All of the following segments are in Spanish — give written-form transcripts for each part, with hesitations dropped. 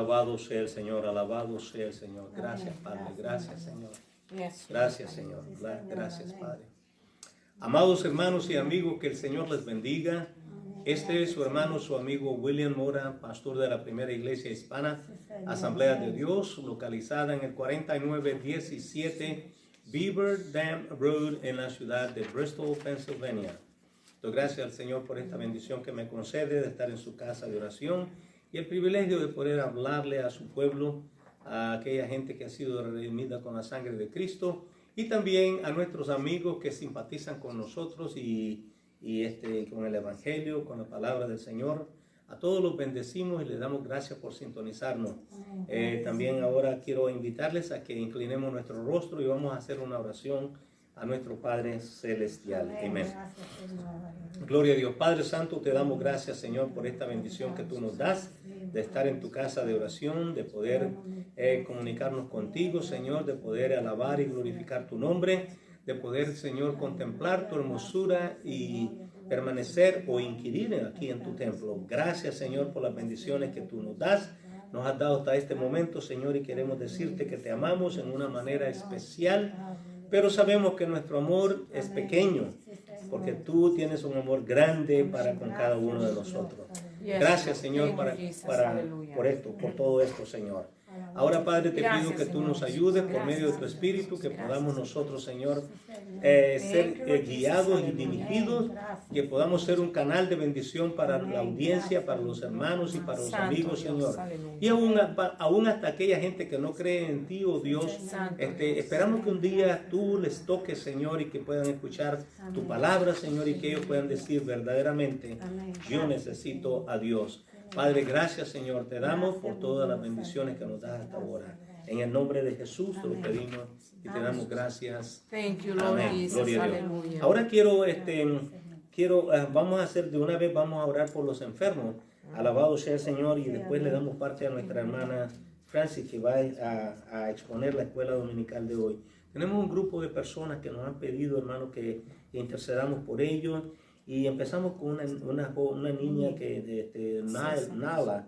Alabado sea el Señor, alabado sea el Señor. Gracias, Padre, gracias, Señor. Gracias, Señor. Gracias, Padre. Amados hermanos y amigos, que el Señor les bendiga. Este es su hermano, su amigo William Mora, pastor de la Primera Iglesia Hispana, Asamblea de Dios, localizada en el 4917 Beaver Dam Road en la ciudad de Bristol, Pennsylvania. Doy gracias al Señor por esta bendición que me concede de estar en su casa de oración y el privilegio de poder hablarle a su pueblo, a aquella gente que ha sido redimida con la sangre de Cristo, y también a nuestros amigos que simpatizan con nosotros y con el Evangelio, con la palabra del Señor. A todos los bendecimos y les damos gracias por sintonizarnos. También ahora quiero invitarles a que inclinemos nuestro rostro y vamos a hacer una oración a nuestro Padre Celestial. Amén. Gloria a Dios. Padre Santo, te damos gracias, Señor, por esta bendición que tú nos das, de estar en tu casa de oración, de poder comunicarnos contigo, Señor, de poder alabar y glorificar tu nombre, de poder, Señor, contemplar tu hermosura y permanecer o inquirir aquí en tu templo. Gracias, Señor, por las bendiciones que tú nos das. Nos has dado hasta este momento, Señor, y queremos decirte que te amamos en una manera especial, pero sabemos que nuestro amor es pequeño, porque tú tienes un amor grande para con cada uno de nosotros. Gracias, Señor, por esto, por todo esto, Señor. Ahora, Padre, te pido que tú nos ayudes por medio de tu Espíritu, que podamos nosotros, Señor, ser guiados y dirigidos, que podamos ser un canal de bendición para la audiencia, para los hermanos y para los amigos, Señor. Y aún hasta aquella gente que no cree en ti, oh Dios, esperamos que un día tú les toques, Señor, y que puedan escuchar tu palabra, Señor, y que ellos puedan decir verdaderamente, yo necesito a Dios. Padre, gracias, Señor, te damos por todas las bendiciones que nos das hasta ahora. En el nombre de Jesús te lo pedimos y te damos gracias. Amén. Gloria a Dios. Ahora vamos a hacer de una vez, vamos a orar por los enfermos. Alabado sea el Señor, y después le damos parte a nuestra hermana Francis, que va a exponer la escuela dominical de hoy. Tenemos un grupo de personas que nos han pedido, hermano, que intercedamos por ellos. Y empezamos con una niña que Nala,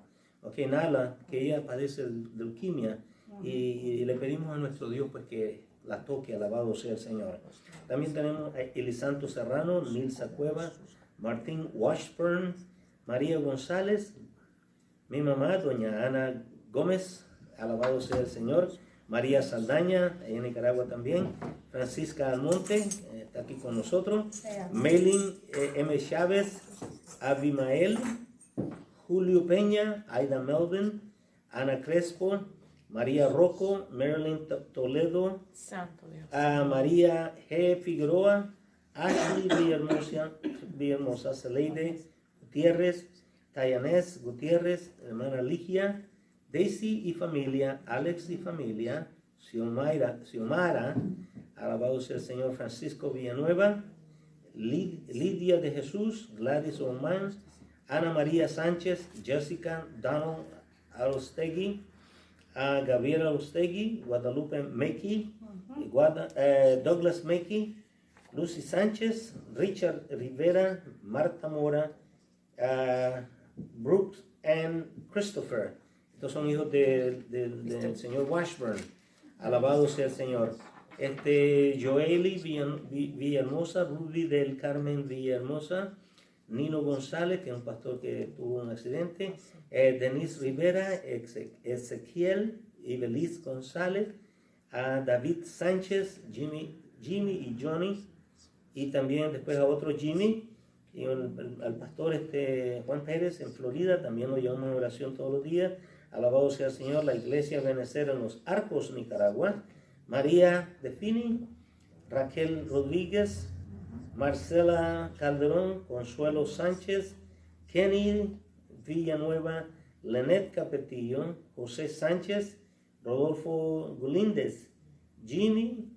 que ella padece de leucemia, y le pedimos a nuestro Dios pues que la toque, alabado sea el Señor. También tenemos a Elisanto Serrano, Nilsa Cueva, Martín Washburn, María González, mi mamá, doña Ana Gómez, alabado sea el Señor, María Saldaña, en Nicaragua también, Francisca Almonte, está aquí con nosotros, Melin M. Chávez, Abimael, Julio Peña, Aida Melvin, Ana Crespo, María Rocco, Marilyn Toledo, María G. Figueroa, Ashley Villahermosa, Celeide Gutiérrez, Tayanés Gutiérrez, hermana Ligia, Daisy y familia, Alex y familia, Xiomara, alabado sea el Señor, Francisco Villanueva, Lidia de Jesús, Gladys Oman, Ana María Sánchez, Jessica Donald Arostegui, Gabriela Arostegui, Guadalupe Meki, Douglas Meki, Lucy Sánchez, Richard Rivera, Marta Mora, Brooks and Christopher. Estos son hijos del señor Washburn. Alabado sea el Señor. Joely Villahermosa, Ruby del Carmen Villahermosa, Nino González, que es un pastor que tuvo un accidente, Denise Rivera, Ezequiel y Beliz González, David Sánchez, Jimmy y Johnny, y también después a otro Jimmy, y al pastor Juan Pérez en Florida, también lo llevamos en oración todos los días. Alabado sea el Señor. La iglesia Benecer en Los Arcos, Nicaragua, María Defini, Raquel Rodríguez, Marcela Calderón, Consuelo Sánchez, Kenny Villanueva, Lenet Capetillo, José Sánchez, Rodolfo Gulíndez, Jimmy.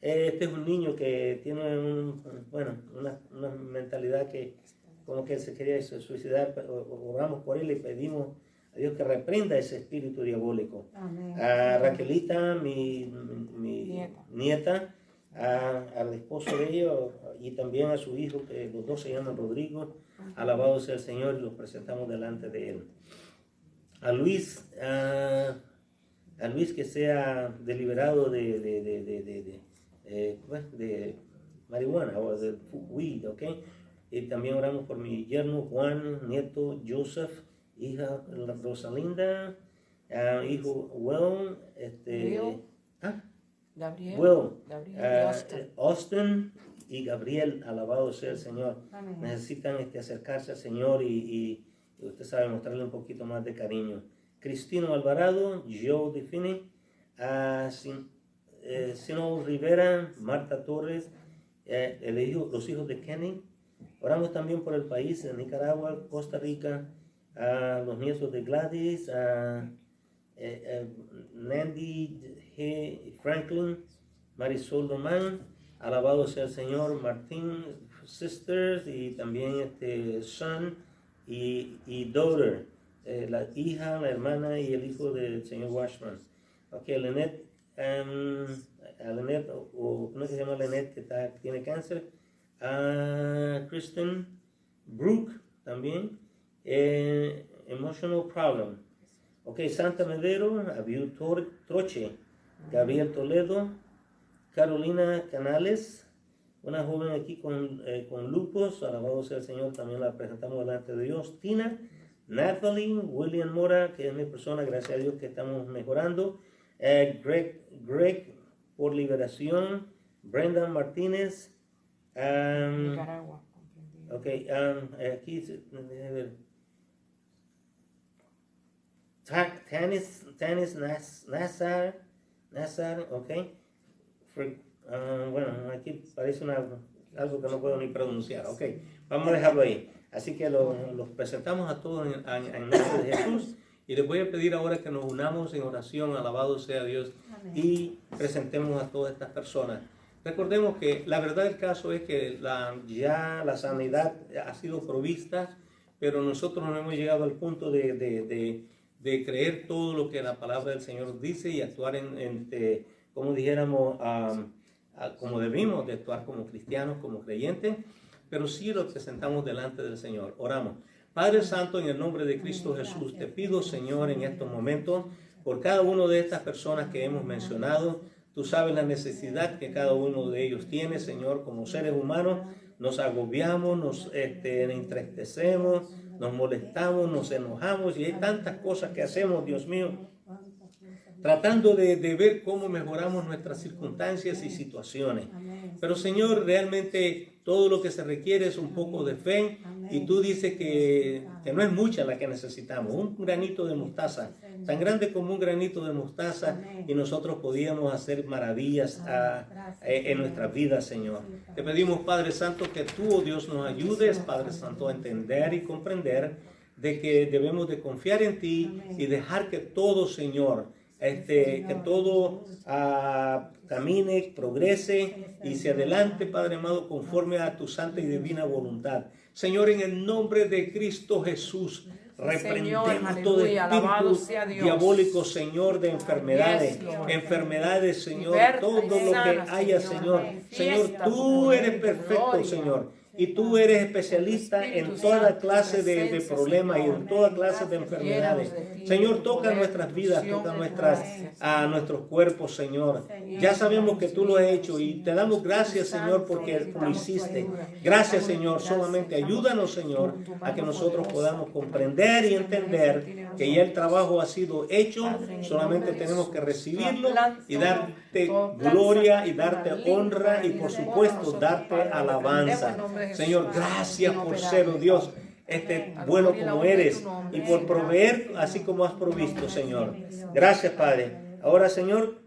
Este es un niño que tiene una mentalidad que como que se quería suicidar, pero oramos por él y pedimos a Dios que reprenda ese espíritu diabólico. A Raquelita, mi nieta, al esposo de ella y también a su hijo, que los dos se llaman Rodrigo. Alabado sea el Señor, y los presentamos delante de él. a Luis que sea deliberado de marihuana o de weed, ¿ok? Y también oramos por mi yerno Juan, nieto Joseph, hija Rosalinda, hijo Will, Gabriel, Austin y Gabriel, alabado sea el Señor. Amén. Necesitan acercarse al Señor y usted sabe, mostrarle un poquito más de cariño. Cristino Alvarado, Joe Define, Sino Rivera, Marta Torres, los hijos de Kenny. Oramos también por el país, de Nicaragua, Costa Rica, los nietos de Gladys, Nandy G. Franklin, Marisol Román, alabado sea el Señor, Martín Sisters y también son y daughter, la hija, la hermana y el hijo del señor Washman. Ok, Lynette, o ¿cómo se llama Lynette que tiene cáncer? Kristen Brooke también, emotional problem. Ok, Santa Medero, Abiu Troche, Gabriel Toledo, Carolina Canales, una joven aquí con lupus, alabado sea el Señor, también la presentamos delante de Dios. Tina, Natalie, William Mora, que es mi persona, gracias a Dios que estamos mejorando. Greg por liberación, Brendan Martínez, Nicaragua. Ok, aquí, Tanis Nazar, ok. Bueno, aquí parece algo que no puedo ni pronunciar, ok. Vamos a dejarlo ahí. Así que los presentamos a todos en nombre de Jesús. Y les voy a pedir ahora que nos unamos en oración, alabado sea Dios, y presentemos a todas estas personas. Recordemos que la verdad del caso es que ya la sanidad ha sido provista, pero nosotros no hemos llegado al punto de creer todo lo que la palabra del Señor dice y actuar como dijéramos, como debimos de actuar como cristianos, como creyentes, pero sí lo presentamos delante del Señor. Oramos. Padre Santo, en el nombre de Cristo Jesús, te pido, Señor, en estos momentos, por cada una de estas personas que hemos mencionado. Tú sabes la necesidad que cada uno de ellos tiene, Señor. Como seres humanos nos agobiamos, nos entristecemos, nos molestamos, nos enojamos y hay tantas cosas que hacemos, Dios mío, tratando de ver cómo mejoramos nuestras circunstancias y situaciones. Pero Señor, realmente todo lo que se requiere es un poco de fe y tú dices que no es mucha la que necesitamos, un granito de mostaza, tan grande como un granito de mostaza y nosotros podíamos hacer maravillas en nuestras vidas, Señor. Te pedimos, Padre Santo, que tú, oh Dios, nos ayudes, Padre Santo, a entender y comprender de que debemos de confiar en ti y dejar que todo, Señor, que todo camine, progrese y se adelante, Padre amado, conforme a tu santa y divina voluntad. Señor, en el nombre de Cristo Jesús, reprendemos todo espíritu diabólico, Señor, de enfermedades, Señor, todo lo que haya, Señor. Señor, tú eres perfecto, Señor. Y tú eres especialista en toda clase de problemas y en toda clase de enfermedades. Señor, toca nuestras vidas, toca nuestros cuerpos, Señor. Ya sabemos que tú lo has hecho y te damos gracias, Señor, porque lo hiciste. Gracias, Señor. Solamente ayúdanos, Señor, a que nosotros podamos comprender y entender que ya el trabajo ha sido hecho. Solamente tenemos que recibirlo y darte gloria y darte honra y, por supuesto, darte alabanza. Señor, gracias por ser, oh Dios, bueno como eres y por proveer así como has provisto, Señor. Gracias, Padre. Ahora, Señor,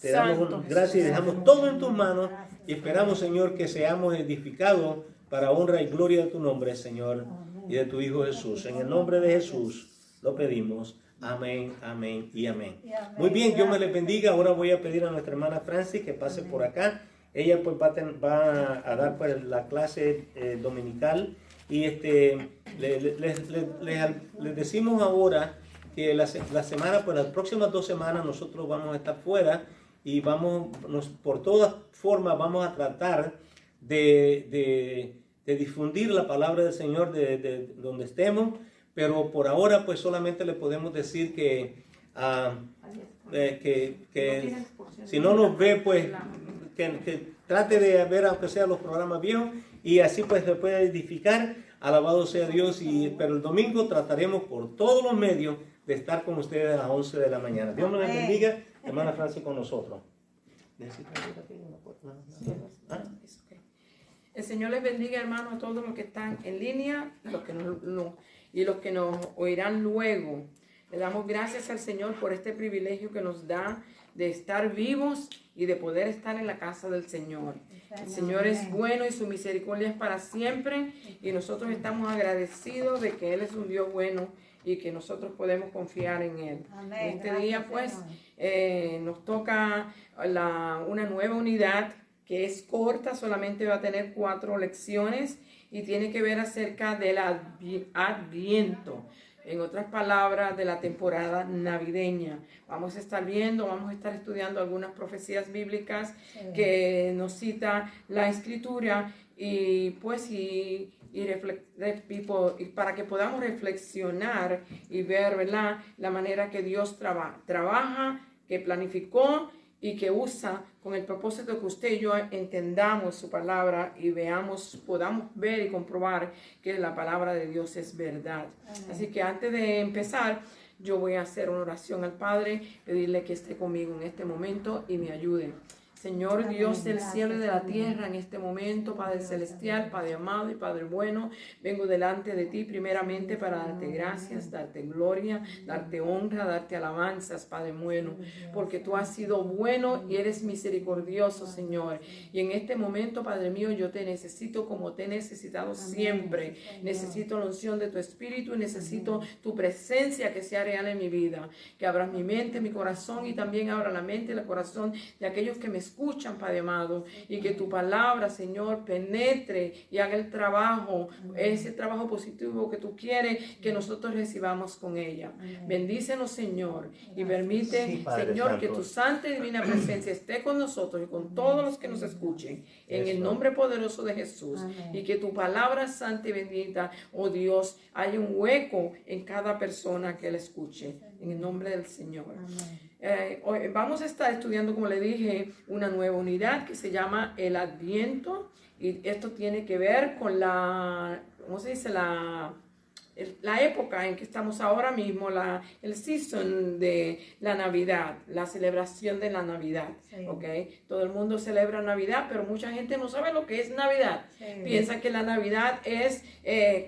te damos gracias y dejamos todo en tus manos y esperamos, Señor, que seamos edificados para honra y gloria de tu nombre, Señor, y de tu Hijo Jesús. En el nombre de Jesús lo pedimos. Amén, amén y amén. Muy bien, Dios me les bendiga. Ahora voy a pedir a nuestra hermana Francis que pase por acá. Ella pues va a dar pues la clase dominical y les decimos ahora que la semana, pues las próximas 2 semanas nosotros vamos a estar fuera y por todas formas vamos a tratar de difundir la palabra del Señor de donde estemos, pero por ahora pues solamente le podemos decir que si no nos ve, pues que trate de ver aunque sea los programas viejos y así pues se puede edificar. Alabado sea Dios, pero el domingo trataremos por todos los medios de estar con ustedes a las 11 de la mañana. Dios nos bendiga. Hermana Francis con nosotros. El Señor les bendiga, hermanos, a todos los que están en línea y los que nos oirán luego. Le damos gracias al Señor por este privilegio que nos da de estar vivos y de poder estar en la casa del Señor. El Señor es bueno y su misericordia es para siempre, y nosotros estamos agradecidos de que Él es un Dios bueno y que nosotros podemos confiar en Él. Amén. Este día pues nos toca una nueva unidad que es corta, solamente va a tener 4 lecciones y tiene que ver acerca del Adviento. En otras palabras, de la temporada navideña. Vamos a estar estudiando algunas profecías bíblicas que nos cita la Escritura y para que podamos reflexionar y ver, ¿verdad?, la manera que Dios trabaja, que planificó y que usa con el propósito que usted y yo entendamos su palabra y podamos ver y comprobar que la palabra de Dios es verdad. Amén. Así que antes de empezar, yo voy a hacer una oración al Padre, pedirle que esté conmigo en este momento y me ayude. Señor, amén, Dios del cielo y de la tierra, en este momento, Padre celestial, Padre amado y Padre bueno, vengo delante de ti primeramente para darte gracias, darte gloria, darte honra, darte alabanzas, Padre bueno, porque tú has sido bueno y eres misericordioso, Señor. Y en este momento, Padre mío, yo te necesito como te he necesitado siempre. Necesito la unción de tu Espíritu y necesito tu presencia que sea real en mi vida. Que abras mi mente, mi corazón y también abra la mente y el corazón de aquellos que me escuchan, Padre amado, y que tu palabra, Señor, penetre y haga el trabajo, ese trabajo positivo que tú quieres que nosotros recibamos con ella. Bendícenos, Señor, y permite, sí, Señor, Santo, que tu santa y divina presencia esté con nosotros y con todos los que nos escuchen, en el nombre poderoso de Jesús. Amén. Y que tu palabra santa y bendita, oh Dios, haya un hueco en cada persona que la escuche, en el nombre del Señor. Hoy vamos a estar estudiando, como le dije, una nueva unidad que se llama el Adviento, y esto tiene que ver con ¿cómo se dice? La época en que estamos ahora mismo, el season de la Navidad, la celebración de la Navidad, sí. ¿Ok? Todo el mundo celebra Navidad, pero mucha gente no sabe lo que es Navidad. Sí. Piensa que la Navidad es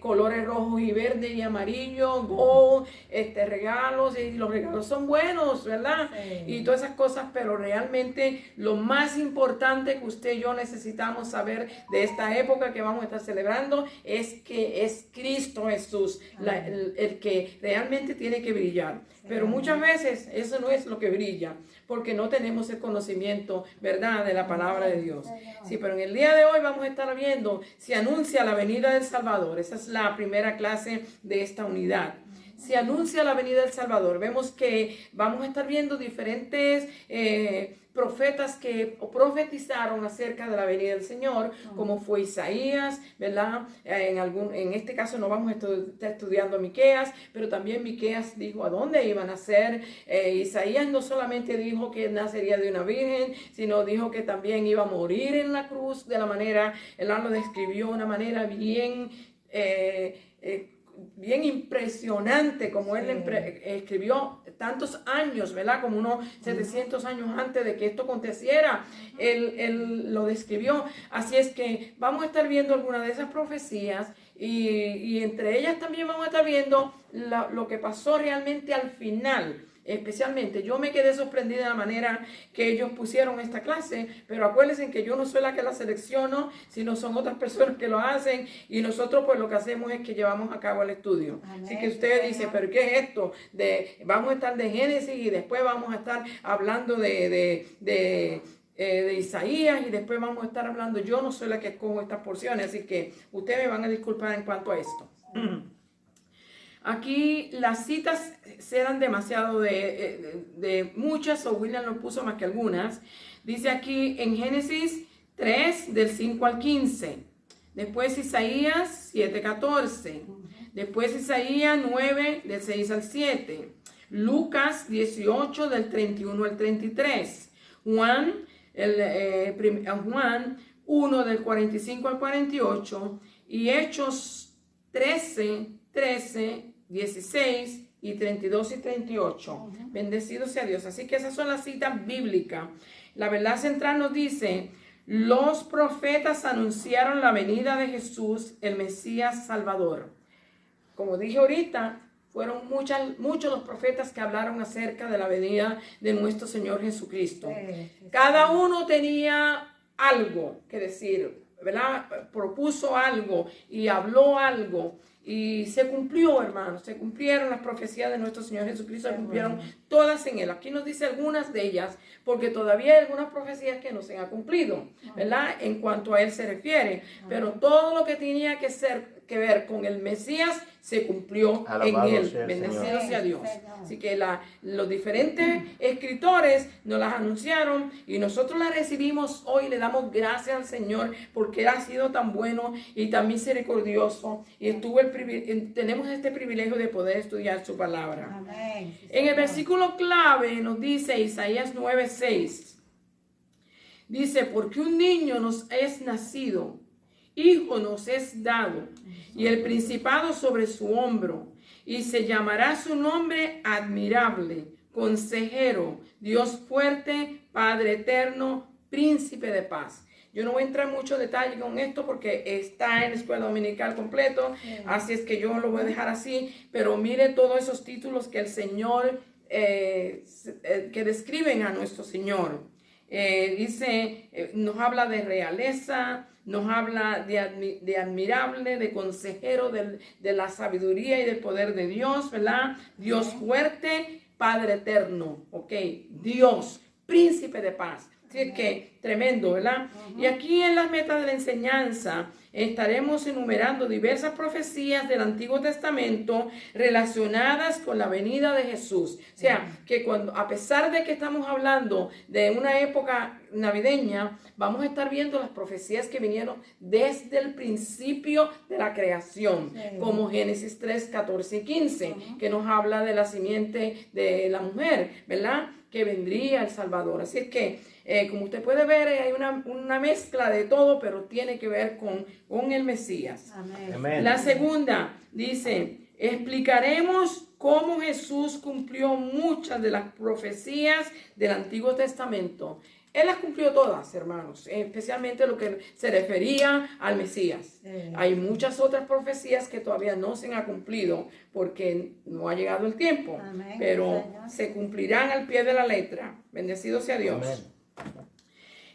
colores rojos y verdes y amarillo, gold, regalos, y los regalos son buenos, ¿verdad? Sí. Y todas esas cosas, pero realmente lo más importante que usted y yo necesitamos saber de esta época que vamos a estar celebrando es que es Cristo Jesús. El que realmente tiene que brillar, pero muchas veces eso no es lo que brilla porque no tenemos el conocimiento, ¿verdad?, de la palabra de Dios. Sí, pero en el día de hoy vamos a estar viendo, se anuncia la venida del Salvador. Esa es la primera clase de esta unidad. Se anuncia la venida del Salvador. Vemos que vamos a estar viendo diferentes profetas que profetizaron acerca de la venida del Señor, como fue Isaías, ¿verdad? En este caso no vamos a estar estudiando Miqueas, pero también Miqueas dijo a dónde iban a nacer. Isaías no solamente dijo que nacería de una virgen, sino dijo que también iba a morir en la cruz de la manera, él lo describió de una manera bien impresionante, como él escribió tantos años, ¿verdad? Como unos 700 años antes de que esto aconteciera, él lo describió. Así es que vamos a estar viendo algunas de esas profecías y entre ellas también vamos a estar viendo lo que pasó realmente al final. Especialmente, yo me quedé sorprendida de la manera que ellos pusieron esta clase, pero acuérdense que yo no soy la que la selecciono, sino son otras personas que lo hacen, y nosotros pues lo que hacemos es que llevamos a cabo el estudio. Amén. Así que usted dice, pero ¿qué es esto? Vamos a estar de Génesis y después vamos a estar hablando de Isaías y después vamos a estar hablando, yo no soy la que escojo estas porciones, así que ustedes me van a disculpar en cuanto a esto. Aquí las citas eran demasiado de muchas, o William lo puso más que algunas. Dice aquí en Génesis 3, del 5 al 15. Después Isaías 7:14. Después Isaías 9, del 6 al 7. Lucas 18, del 31 al 33. Juan 1, del 45 al 48. Y Hechos 13, 16 y 32 y 38. Bendecido sea Dios. Así que esas son las citas bíblicas. La verdad central nos dice: los profetas anunciaron la venida de Jesús, el Mesías Salvador. Como dije ahorita, fueron muchos los profetas que hablaron acerca de la venida de nuestro Señor Jesucristo. Cada uno tenía algo que decir, ¿verdad? Propuso algo y habló algo. Y se cumplió, hermanos, se cumplieron las profecías de nuestro Señor Jesucristo, se cumplieron todas en Él. Aquí nos dice algunas de ellas, porque todavía hay algunas profecías que no se han cumplido, ¿verdad? En cuanto a Él se refiere. Pero todo lo que tenía que ver con el Mesías se cumplió en Él. Bendecido sea Dios. Así que los diferentes escritores nos las anunciaron y nosotros las recibimos hoy. Le damos gracias al Señor porque Él ha sido tan bueno y tan misericordioso y tenemos este privilegio de poder estudiar su palabra. Amén. En el versículo clave nos dice Isaías 9:6. Dice: porque un niño nos es nacido, hijo nos es dado, y el principado sobre su hombro, y se llamará su nombre Admirable, Consejero, Dios fuerte, Padre eterno, Príncipe de paz. Yo no voy a entrar en mucho detalle con esto porque está en la escuela dominical completo, así es que yo lo voy a dejar así, pero mire todos esos títulos que el Señor, que describen a nuestro Señor. Nos habla de realeza, nos habla de admirable, de consejero, de la sabiduría y del poder de Dios, ¿verdad? Dios fuerte, Padre eterno, ¿ok? Dios, Príncipe de paz. Así que tremendo, ¿verdad? Y aquí en las metas de la enseñanza estaremos enumerando diversas profecías del Antiguo Testamento relacionadas con la venida de Jesús. O sea, que a pesar de que estamos hablando de una época navideña, vamos a estar viendo las profecías que vinieron desde el principio de la creación, como Génesis 3, 14 y 15, que nos habla de la simiente de la mujer, ¿verdad? Que vendría el Salvador. Así es que, como usted puede ver, hay una mezcla de todo, pero tiene que ver con el Mesías. Amén. La segunda dice: explicaremos cómo Jesús cumplió muchas de las profecías del Antiguo Testamento. Él las cumplió todas, hermanos, especialmente lo que se refería al Mesías. Hay muchas otras profecías que todavía no se han cumplido porque no ha llegado el tiempo, pero se cumplirán al pie de la letra. Bendecido sea Dios. Amén.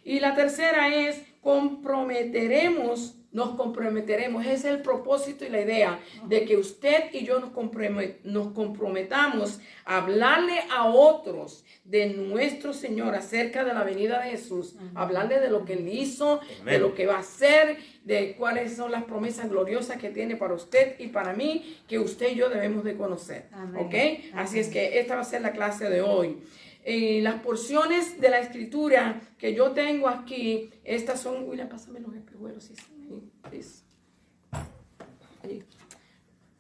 Y la tercera es: nos comprometeremos. Ese es el propósito y la idea de que usted y yo nos comprometamos a hablarle a otros de nuestro Señor acerca de la venida de Jesús, hablarle de lo que Él hizo, de lo que va a hacer, de cuáles son las promesas gloriosas que tiene para usted y para mí, que usted y yo debemos de conocer. ¿Ok? Así es que esta va a ser la clase de hoy. Las porciones de la escritura que yo tengo aquí, estas son, William, pásame los espejuelos, ahí.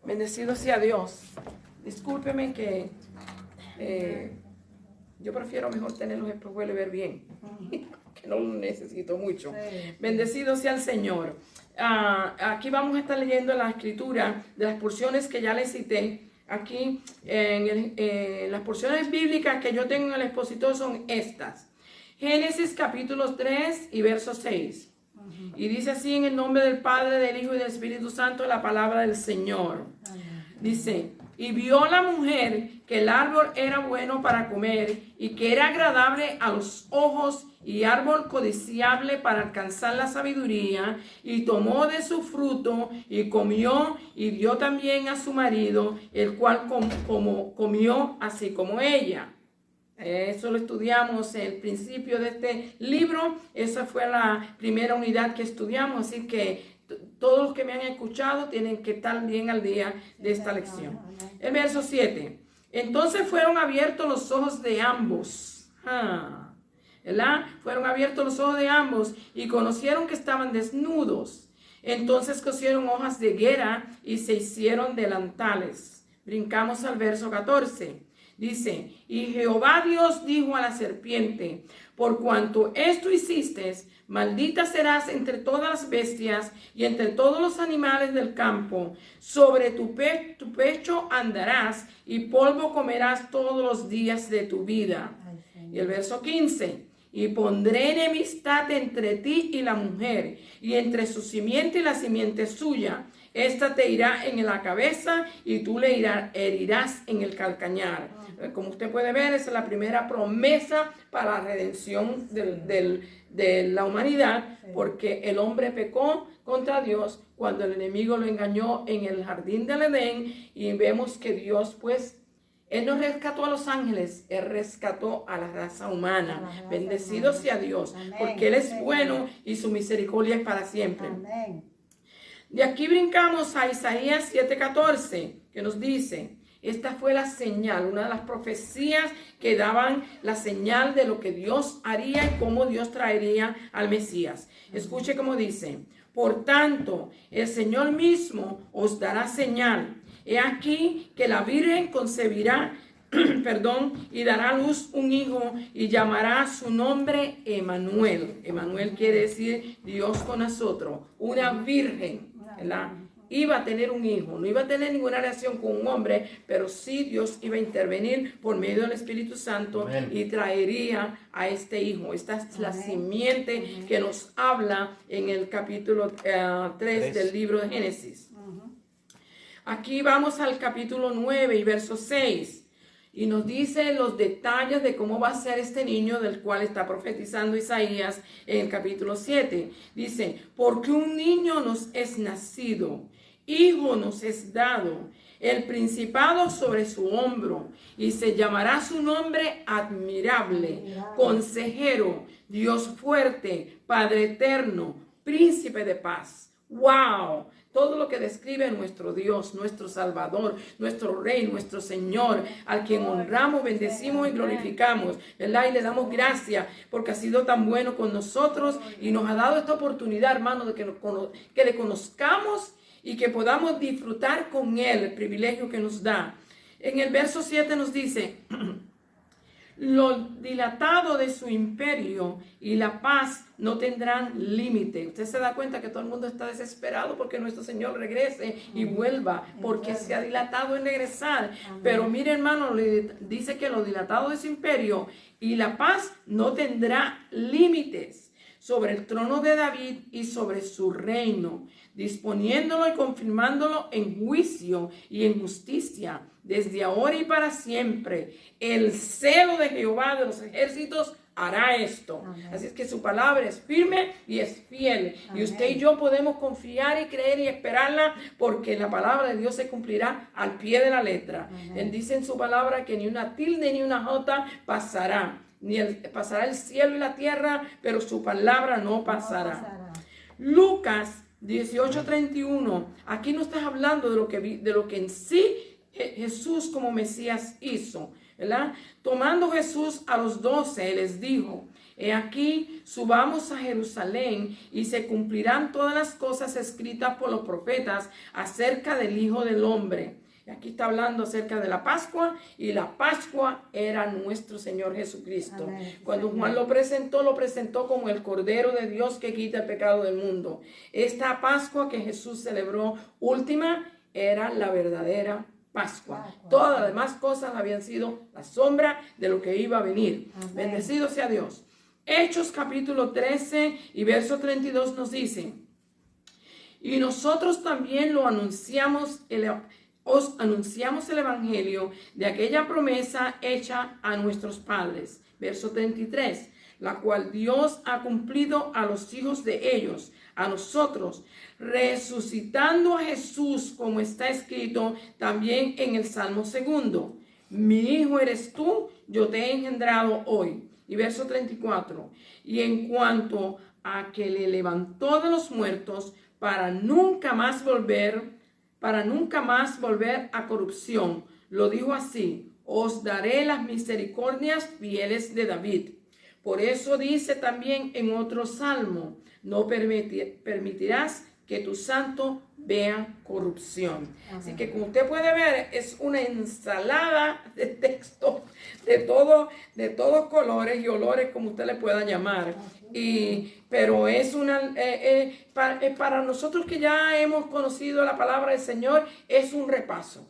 Bendecido sea Dios. Discúlpeme que yo prefiero mejor tener los espejuelos y ver bien, que no lo necesito mucho. Bendecido sea el Señor. Aquí vamos a estar leyendo la escritura de las porciones que ya les cité. Aquí las porciones bíblicas que yo tengo en el expositor son estas. Génesis capítulo 3 y verso 6. Y dice así: en el nombre del Padre, del Hijo y del Espíritu Santo, la palabra del Señor. Dice: y vio la mujer que el árbol era bueno para comer y que era agradable a los ojos y árbol codiciable para alcanzar la sabiduría, y tomó de su fruto y comió, y dio también a su marido, el cual comió así como ella. Eso lo estudiamos en el principio de este libro. Esa fue la primera unidad que estudiamos, así que todos los que me han escuchado tienen que estar bien al día de esta lección. El verso 7. Entonces fueron abiertos los ojos de ambos. ¿Verdad? Fueron abiertos los ojos de ambos y conocieron que estaban desnudos. Entonces cosieron hojas de higuera y se hicieron delantales. Brincamos al verso 14. Dice, y Jehová Dios dijo a la serpiente, por cuanto esto hiciste, maldita serás entre todas las bestias y entre todos los animales del campo. Sobre tu pecho andarás y polvo comerás todos los días de tu vida. Y el verso 15. Y pondré enemistad entre ti y la mujer, y entre su simiente y la simiente suya. Esta te irá en la cabeza y tú le herirás en el calcañar. Como usted puede ver, esa es la primera promesa para la redención de la humanidad, porque el hombre pecó contra Dios cuando el enemigo lo engañó en el jardín del Edén, y vemos que Dios, pues, Él no rescató a los ángeles, Él rescató a la raza humana. Bendecido sea Dios, porque Él es bueno y su misericordia es para siempre. Amén. De aquí brincamos a Isaías 7:14, que nos dice, esta fue la señal, una de las profecías que daban la señal de lo que Dios haría y cómo Dios traería al Mesías. Escuche cómo dice, por tanto, el Señor mismo os dará señal. He aquí que la Virgen concebirá, y dará a luz un hijo y llamará su nombre Emmanuel. Emmanuel quiere decir Dios con nosotros. Una virgen, ¿verdad? Iba a tener un hijo, no iba a tener ninguna relación con un hombre, pero sí Dios iba a intervenir por medio del Espíritu Santo. Amén. Y traería a este hijo. Esta es la simiente que nos habla en el capítulo 3 del libro de Génesis. Aquí vamos al capítulo 9 y verso 6. Y nos dice los detalles de cómo va a ser este niño del cual está profetizando Isaías en el capítulo 7. Dice, porque un niño nos es nacido, hijo nos es dado, el principado sobre su hombro, y se llamará su nombre admirable, consejero, Dios fuerte, Padre eterno, príncipe de paz. ¡Wow! Todo lo que describe nuestro Dios, nuestro Salvador, nuestro Rey, nuestro Señor, al quien honramos, bendecimos y glorificamos, ¿verdad? Y le damos gracias porque ha sido tan bueno con nosotros y nos ha dado esta oportunidad, hermano, de que le conozcamos y que podamos disfrutar con Él el privilegio que nos da. En el verso 7 nos dice, lo dilatado de su imperio y la paz no tendrán límite. Usted se da cuenta que todo el mundo está desesperado porque nuestro Señor regrese y vuelva, porque se ha dilatado en regresar. Pero mire, hermano, dice que lo dilatado de su imperio y la paz no tendrá límites sobre el trono de David y sobre su reino, disponiéndolo y confirmándolo en juicio y en justicia, desde ahora y para siempre. El celo de Jehová de los ejércitos hará esto. Amén. Así es que su palabra es firme y es fiel. Amén. Y usted y yo podemos confiar y creer y esperarla, porque la palabra de Dios se cumplirá al pie de la letra. Amén. Él dice en su palabra que ni una tilde ni una jota pasará. Pasará el cielo y la tierra, pero su palabra no pasará. Lucas 18:31. Aquí no estás hablando de lo que en sí Jesús como Mesías hizo, ¿verdad? Tomando Jesús a los 12, les dijo, he aquí, subamos a Jerusalén y se cumplirán todas las cosas escritas por los profetas acerca del Hijo del Hombre. Y aquí está hablando acerca de la Pascua, y la Pascua era nuestro Señor Jesucristo. Amén. Cuando Juan lo presentó como el Cordero de Dios que quita el pecado del mundo. Esta Pascua que Jesús celebró última era la verdadera Pascua. Todas las demás cosas habían sido la sombra de lo que iba a venir. Amén. Bendecido sea Dios. Hechos capítulo 13 y verso 32 nos dice, y nosotros también os anunciamos el evangelio de aquella promesa hecha a nuestros padres. Verso 33, la cual Dios ha cumplido a los hijos de ellos, a nosotros, resucitando a Jesús, como está escrito también en el Salmo 2. Mi hijo eres tú, yo te he engendrado hoy. Y verso 34, y en cuanto a que le levantó de los muertos para nunca más volver a corrupción, lo dijo así, os daré las misericordias fieles de David. Por eso dice también en otro salmo, no permitirás que tu santo vea corrupción. Así que como usted puede ver, es una ensalada de texto de todos colores y olores, como usted le pueda llamar. Pero es para nosotros que ya hemos conocido la palabra del Señor, es un repaso.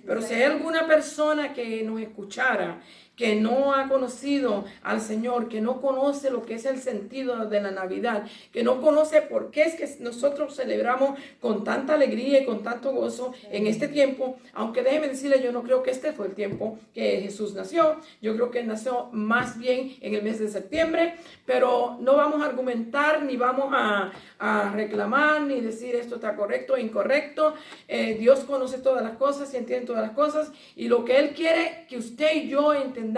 Pero si hay alguna persona que nos escuchara, que no ha conocido al Señor, que no conoce lo que es el sentido de la Navidad, que no conoce por qué es que nosotros celebramos con tanta alegría y con tanto gozo en este tiempo, aunque déjeme decirle, yo no creo que este fue el tiempo que Jesús nació. Yo creo que nació más bien en el mes de septiembre, pero no vamos a argumentar, ni vamos a reclamar, ni decir esto está correcto o incorrecto. Dios conoce todas las cosas y entiende todas las cosas, y lo que Él quiere que usted y yo entendamos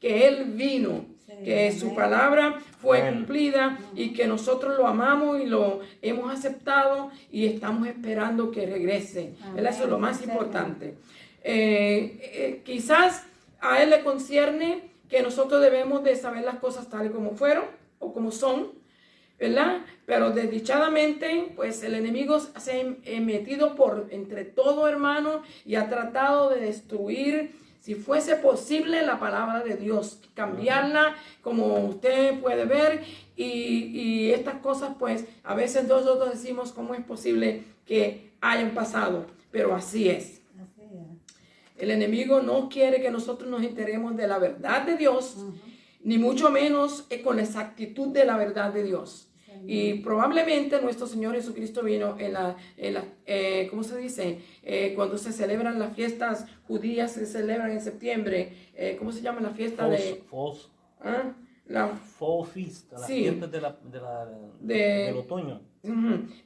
que Él vino, que su palabra fue cumplida y que nosotros lo amamos y lo hemos aceptado y estamos esperando que regrese. Eso es lo más importante. Quizás a Él le concierne que nosotros debemos de saber las cosas tal y como fueron o como son, ¿verdad? Pero desdichadamente, pues el enemigo se ha metido por entre todo, hermano, y ha tratado de destruir, si fuese posible, la palabra de Dios, cambiarla, como usted puede ver, y estas cosas, pues, a veces nosotros decimos cómo es posible que hayan pasado, pero así es. El enemigo no quiere que nosotros nos enteremos de la verdad de Dios, ni mucho menos con la exactitud de la verdad de Dios. Y probablemente nuestro Señor Jesucristo vino ¿cómo se dice? Cuando se celebran las fiestas judías, se celebran en septiembre. ¿Cómo se llama la fiesta Fall Feast, la fiesta del otoño.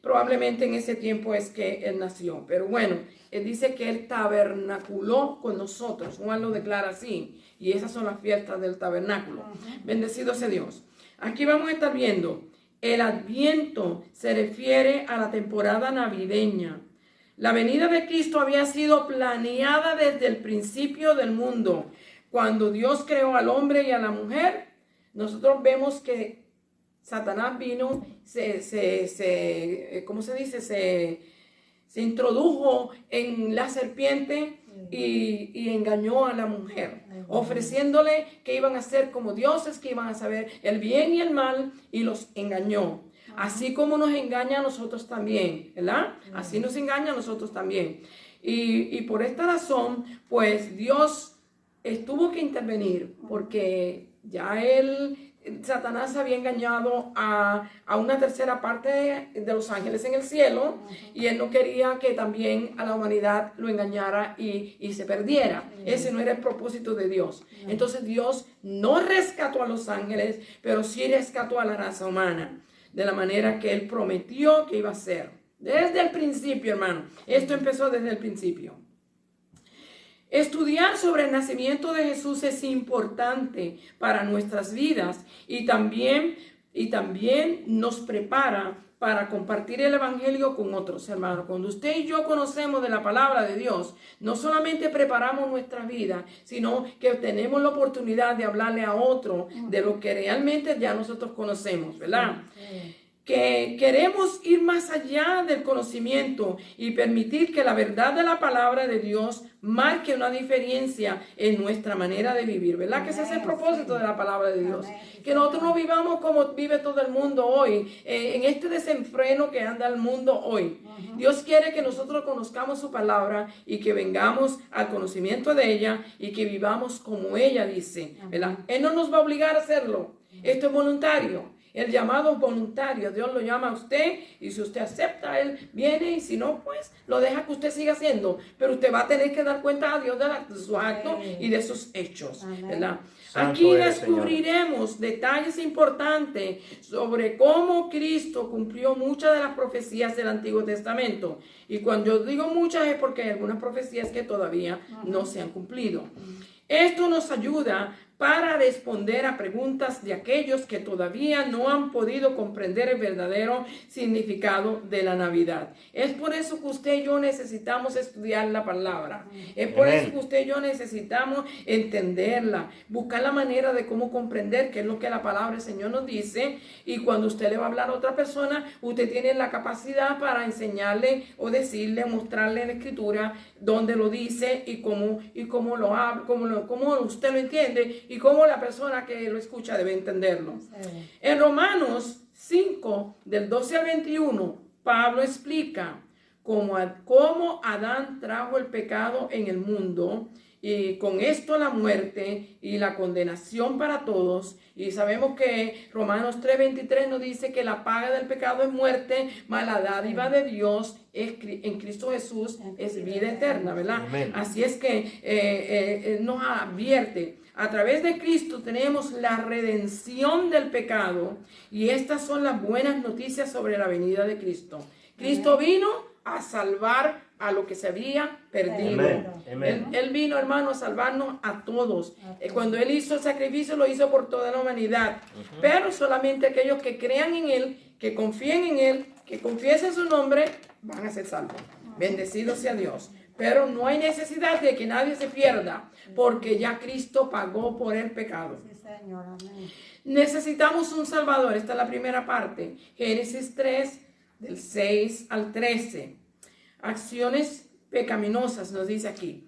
Probablemente en ese tiempo es que Él nació. Pero bueno, Él dice que Él tabernaculó con nosotros. Juan lo declara así. Y esas son las fiestas del tabernáculo. Bendecido sea Dios. Aquí vamos a estar viendo. El Adviento se refiere a la temporada navideña. La venida de Cristo había sido planeada desde el principio del mundo. Cuando Dios creó al hombre y a la mujer, nosotros vemos que Satanás vino, ¿cómo se dice? Se introdujo en la serpiente y engañó a la mujer, ofreciéndole que iban a ser como dioses, que iban a saber el bien y el mal, y los engañó. Así como nos engaña a nosotros también, ¿verdad? Así nos engaña a nosotros también. Y por esta razón, pues Dios tuvo que intervenir, porque ya Satanás había engañado a una tercera parte de los ángeles en el cielo, y él no quería que también a la humanidad lo engañara y se perdiera. Ese no era el propósito de Dios. Entonces Dios no rescató a los ángeles, pero sí rescató a la raza humana, de la manera que Él prometió que iba a ser. Desde el principio, hermano. Esto empezó desde el principio. Estudiar sobre el nacimiento de Jesús es importante para nuestras vidas y también nos prepara para compartir el evangelio con otros, hermanos. Cuando usted y yo conocemos de la palabra de Dios, no solamente preparamos nuestra vida, sino que tenemos la oportunidad de hablarle a otro de lo que realmente ya nosotros conocemos, ¿verdad? Que queremos ir más allá del conocimiento y permitir que la verdad de la palabra de Dios marque una diferencia en nuestra manera de vivir, ¿verdad? Que ese es el propósito de la palabra de Dios. Que nosotros no vivamos como vive todo el mundo hoy, en este desenfreno que anda el mundo hoy. Dios quiere que nosotros conozcamos su palabra y que vengamos al conocimiento de ella y que vivamos como ella dice, ¿verdad? Él no nos va a obligar a hacerlo. Esto es voluntario. El llamado voluntario, Dios lo llama a usted, y si usted acepta, Él viene, y si no, pues lo deja que usted siga haciendo. Pero usted va a tener que dar cuenta a Dios de sus actos y de sus hechos, ¿verdad? Aquí descubriremos detalles importantes sobre cómo Cristo cumplió muchas de las profecías del Antiguo Testamento. Y cuando yo digo muchas es porque hay algunas profecías que todavía no se han cumplido. Esto nos ayuda para responder a preguntas de aquellos que todavía no han podido comprender el verdadero significado de la Navidad. Es por eso que usted y yo necesitamos estudiar la palabra. Es por eso que usted y yo necesitamos entenderla, buscar la manera de cómo comprender qué es lo que la palabra del Señor nos dice. Y cuando usted le va a hablar a otra persona, usted tiene la capacidad para enseñarle o decirle, mostrarle en la Escritura dónde lo dice y cómo lo habla, cómo usted lo entiende y cómo la persona que lo escucha debe entenderlo. Sí. En Romanos 5, del 12 al 21, Pablo explica cómo Adán trajo el pecado en el mundo y con esto la muerte y la condenación para todos. Y sabemos que Romanos 3:23 nos dice que la paga del pecado es muerte, mas la dádiva de Dios en Cristo Jesús es vida eterna, ¿verdad? Amén. Así es que nos advierte. A través de Cristo tenemos la redención del pecado y estas son las buenas noticias sobre la venida de Cristo. Cristo vino a salvar a lo que se había perdido. Amén. Él vino, hermano, a salvarnos a todos. Cuando Él hizo el sacrificio, lo hizo por toda la humanidad. Pero solamente aquellos que crean en Él, que confíen en Él, que confiesen su nombre, van a ser salvos. Bendecido sea Dios. Pero no hay necesidad de que nadie se pierda, porque ya Cristo pagó por el pecado. Sí, Señor. Amén. Necesitamos un Salvador. Esta es la primera parte. Génesis 3, del 6 al 13. Acciones pecaminosas nos dice aquí.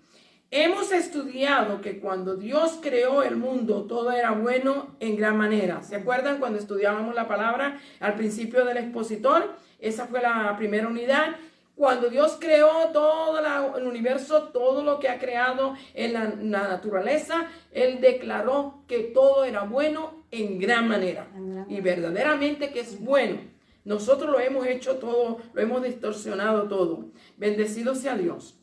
Hemos estudiado que cuando Dios creó el mundo, todo era bueno en gran manera. ¿Se acuerdan cuando estudiábamos la palabra al principio del expositor? Esa fue la primera unidad. Cuando Dios creó todo el universo, todo lo que ha creado en la naturaleza, Él declaró que todo era bueno en gran manera. Y verdaderamente que es bueno. Nosotros lo hemos hecho todo, lo hemos distorsionado todo. Bendecido sea Dios.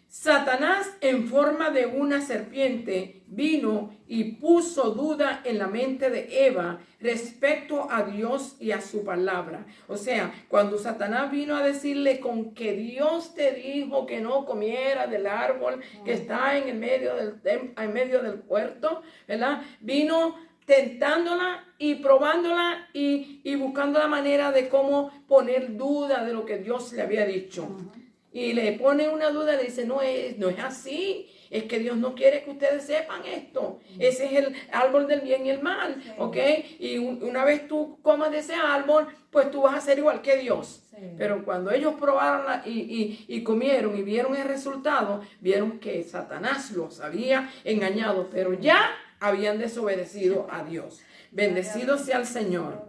Satanás, en forma de una serpiente, vino y puso duda en la mente de Eva respecto a Dios y a su palabra. O sea, cuando Satanás vino a decirle con que Dios te dijo que no comiera del árbol que está en medio del huerto, ¿verdad? Vino tentándola y probándola y buscando la manera de cómo poner duda de lo que Dios le había dicho. Y le pone una duda, le dice, no es así, es que Dios no quiere que ustedes sepan esto. Ese es el árbol del bien y el mal, ¿ok? Y una vez tú comas de ese árbol, pues tú vas a ser igual que Dios. Sí. Pero cuando ellos probaron y comieron y vieron el resultado, vieron que Satanás los había engañado, pero ya habían desobedecido a Dios. Bendecido sea el Señor.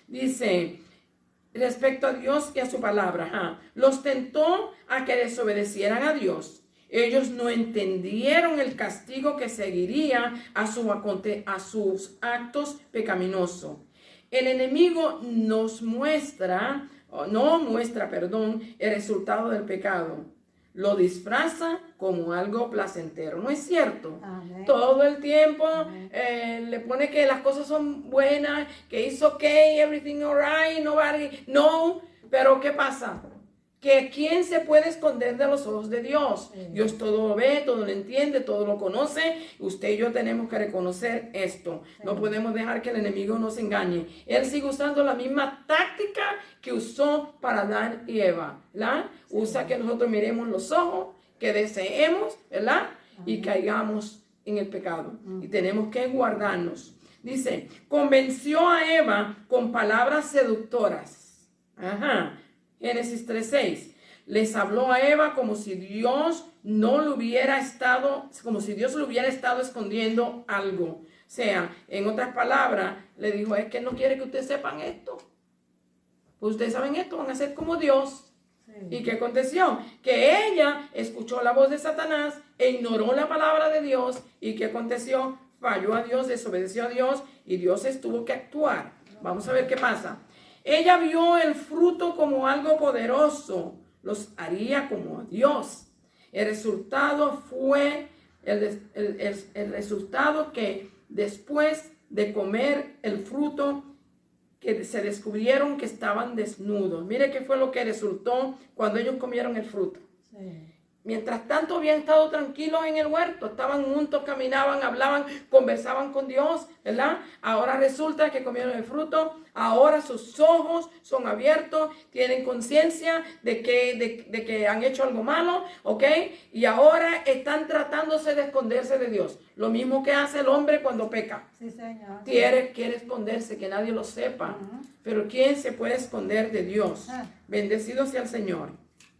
Dice, respecto a Dios y a su palabra, los tentó a que desobedecieran a Dios. Ellos no entendieron el castigo que seguiría a sus actos pecaminosos. El enemigo no muestra el resultado del pecado. Lo disfraza como algo placentero. ¿No es cierto? Amén. Todo el tiempo le pone que las cosas son buenas, que it's okay, everything alright, nobody, no. Pero ¿qué pasa? Que ¿quién se puede esconder de los ojos de Dios? Sí. Dios todo lo ve, todo lo entiende, todo lo conoce. Usted y yo tenemos que reconocer esto. Sí. No podemos dejar que el enemigo nos engañe. Él sigue usando la misma táctica que usó para Adán y Eva, ¿verdad? Sí. Usa que nosotros miremos los ojos, que deseemos, ¿verdad? Y caigamos en el pecado. Y tenemos que guardarnos. Dice, convenció a Eva con palabras seductoras. Génesis 3:6. Les habló a Eva como si Dios le hubiera estado escondiendo algo. O sea, en otras palabras, le dijo, es que no quiere que ustedes sepan esto. Pues ustedes saben esto, van a ser como Dios. Sí. ¿Y qué aconteció? Que ella escuchó la voz de Satanás e ignoró la palabra de Dios. ¿Y qué aconteció? Falló a Dios, desobedeció a Dios y Dios tuvo que actuar. Vamos a ver qué pasa. Ella vio el fruto como algo poderoso, los haría como a Dios. El resultado fue el resultado que después de comer el fruto, que se descubrieron que estaban desnudos. Mire qué fue lo que resultó cuando ellos comieron el fruto. Sí. Mientras tanto habían estado tranquilos en el huerto, estaban juntos, caminaban, hablaban, conversaban con Dios, ¿verdad? Ahora resulta que comieron el fruto, ahora sus ojos son abiertos, tienen conciencia de que han hecho algo malo, ¿ok? Y ahora están tratándose de esconderse de Dios. Lo mismo que hace el hombre cuando peca. Sí, Señor. Quiere esconderse, que nadie lo sepa. Pero ¿quién se puede esconder de Dios? Bendecido sea el Señor.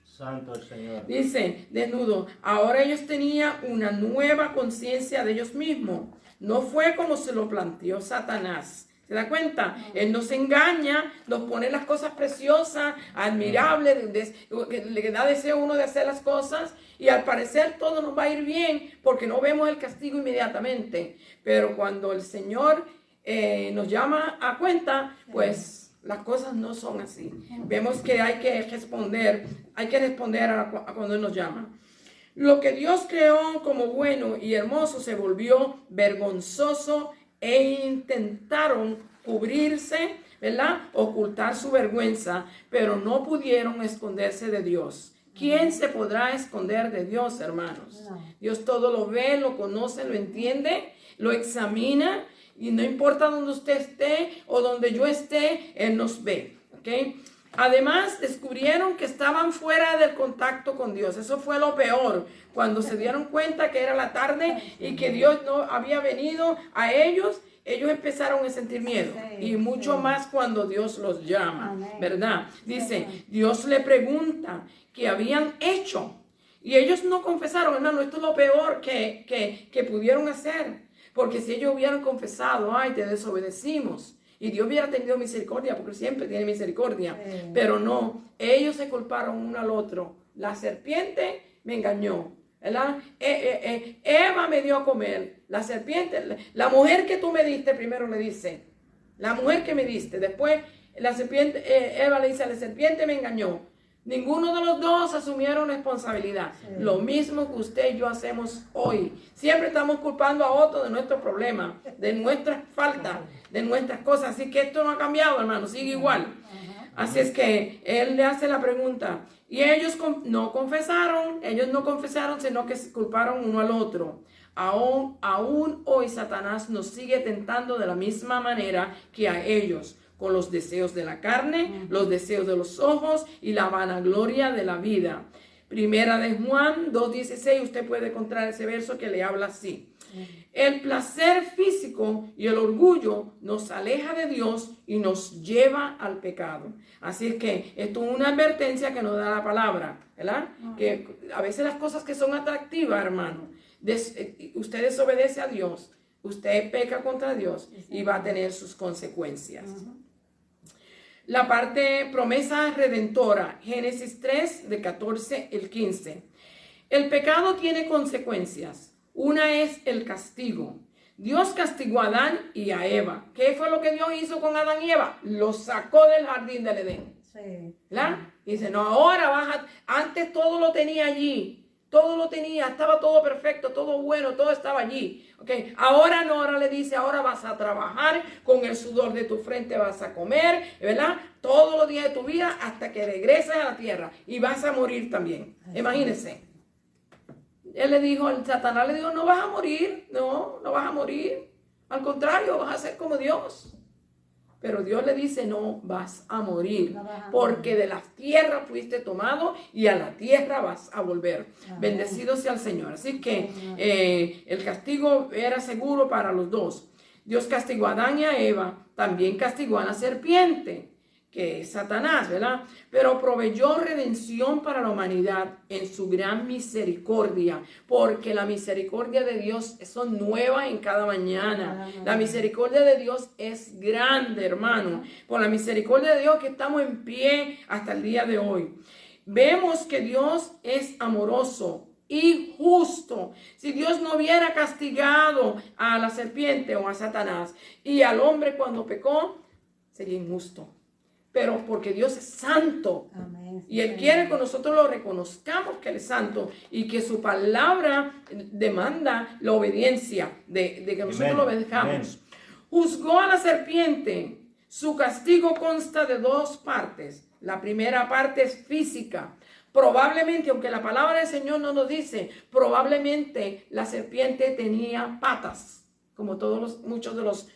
Santo el Señor. Dice, desnudo, ahora ellos tenían una nueva conciencia de ellos mismos. No fue como se lo planteó Satanás. ¿Se da cuenta? Él nos engaña, nos pone las cosas preciosas, admirables, le da deseo a uno de hacer las cosas y al parecer todo nos va a ir bien porque no vemos el castigo inmediatamente. Pero cuando el Señor nos llama a cuenta, pues las cosas no son así. Vemos que hay que responder a cuando Él nos llama. Lo que Dios creó como bueno y hermoso se volvió vergonzoso e intentaron cubrirse, ¿verdad? Ocultar su vergüenza, pero no pudieron esconderse de Dios. ¿Quién se podrá esconder de Dios, hermanos? Dios todo lo ve, lo conoce, lo entiende, lo examina. Y no importa donde usted esté o donde yo esté, Él nos ve. ¿Okay? Además, descubrieron que estaban fuera del contacto con Dios. Eso fue lo peor. Cuando se dieron cuenta que era la tarde y que Dios no había venido a ellos, ellos empezaron a sentir miedo. Y mucho más cuando Dios los llama, ¿verdad? Dice, Dios le pregunta qué habían hecho. Y ellos no confesaron, hermano, esto es lo peor que pudieron hacer. Porque si ellos hubieran confesado, ay, te desobedecimos, y Dios hubiera tenido misericordia, porque siempre tiene misericordia, pero no, ellos se culparon uno al otro. La serpiente me engañó, ¿verdad? Eva me dio a comer, la serpiente, la mujer que tú me diste, primero le dice, la mujer que me diste, después la serpiente, Eva le dice, la serpiente me engañó. Ninguno de los dos asumieron responsabilidad. Lo mismo que usted y yo hacemos hoy. Siempre estamos culpando a otro de nuestros problemas, de nuestras faltas, de nuestras cosas. Así que esto no ha cambiado, hermano, sigue igual. Así es que él le hace la pregunta. Y ellos no confesaron, sino que se culparon uno al otro. Aún hoy Satanás nos sigue tentando de la misma manera que a ellos, con los deseos de la carne, los deseos de los ojos y la vanagloria de la vida. Primera de Juan 2:16, usted puede encontrar ese verso que le habla así. El placer físico y el orgullo nos aleja de Dios y nos lleva al pecado. Así es que esto es una advertencia que nos da la palabra, ¿verdad? Que a veces las cosas que son atractivas, hermano, usted desobedece a Dios, usted peca contra Dios y va a tener sus consecuencias. La parte promesa redentora, Génesis 3, de 14 al 15. El pecado tiene consecuencias. Una es el castigo. Dios castigó a Adán y a Eva. ¿Qué fue lo que Dios hizo con Adán y Eva? Los sacó del jardín del Edén. Sí. ¿Verdad? Dice, no, ahora antes todo lo tenía allí. Todo lo tenía, estaba todo perfecto, todo bueno, todo estaba allí. Okay. Ahora no, ahora le dice, ahora vas a trabajar, con el sudor de tu frente vas a comer, ¿verdad? Todos los días de tu vida hasta que regreses a la tierra y vas a morir también. Imagínense. Él le dijo, Satanás le dijo, no vas a morir, no vas a morir. Al contrario, vas a ser como Dios. Pero Dios le dice, no vas a morir, porque de la tierra fuiste tomado y a la tierra vas a volver. Amén. Bendecido sea el Señor. Así que el castigo era seguro para los dos. Dios castigó a Adán y a Eva, también castigó a la serpiente, que es Satanás, ¿verdad? Pero proveyó redención para la humanidad en su gran misericordia, porque la misericordia de Dios son nuevas en cada mañana. La misericordia de Dios es grande, hermano. Por la misericordia de Dios que estamos en pie hasta el día de hoy. Vemos que Dios es amoroso y justo. Si Dios no hubiera castigado a la serpiente o a Satanás y al hombre cuando pecó, sería injusto. Pero porque Dios es santo. Amén. Y Él quiere que nosotros lo reconozcamos que Él es santo y que su palabra demanda la obediencia de que nosotros lo obedezcamos. Juzgó a la serpiente. Su castigo consta de dos partes. La primera parte es física. Probablemente, aunque la palabra del Señor no nos dice, probablemente la serpiente tenía patas, como muchos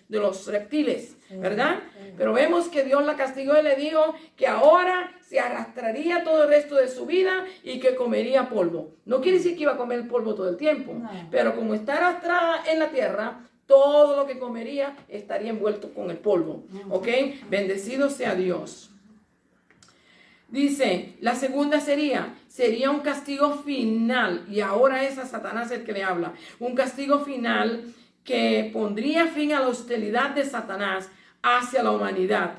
de los reptiles, ¿verdad? Pero vemos que Dios la castigó y le dijo que ahora se arrastraría todo el resto de su vida y que comería polvo. No quiere decir que iba a comer polvo todo el tiempo, pero como está arrastrada en la tierra, todo lo que comería estaría envuelto con el polvo, ¿ok? Bendecido sea Dios. Dice, la segunda sería un castigo final, y ahora es a Satanás el que le habla, un castigo final que pondría fin a la hostilidad de Satanás hacia la humanidad.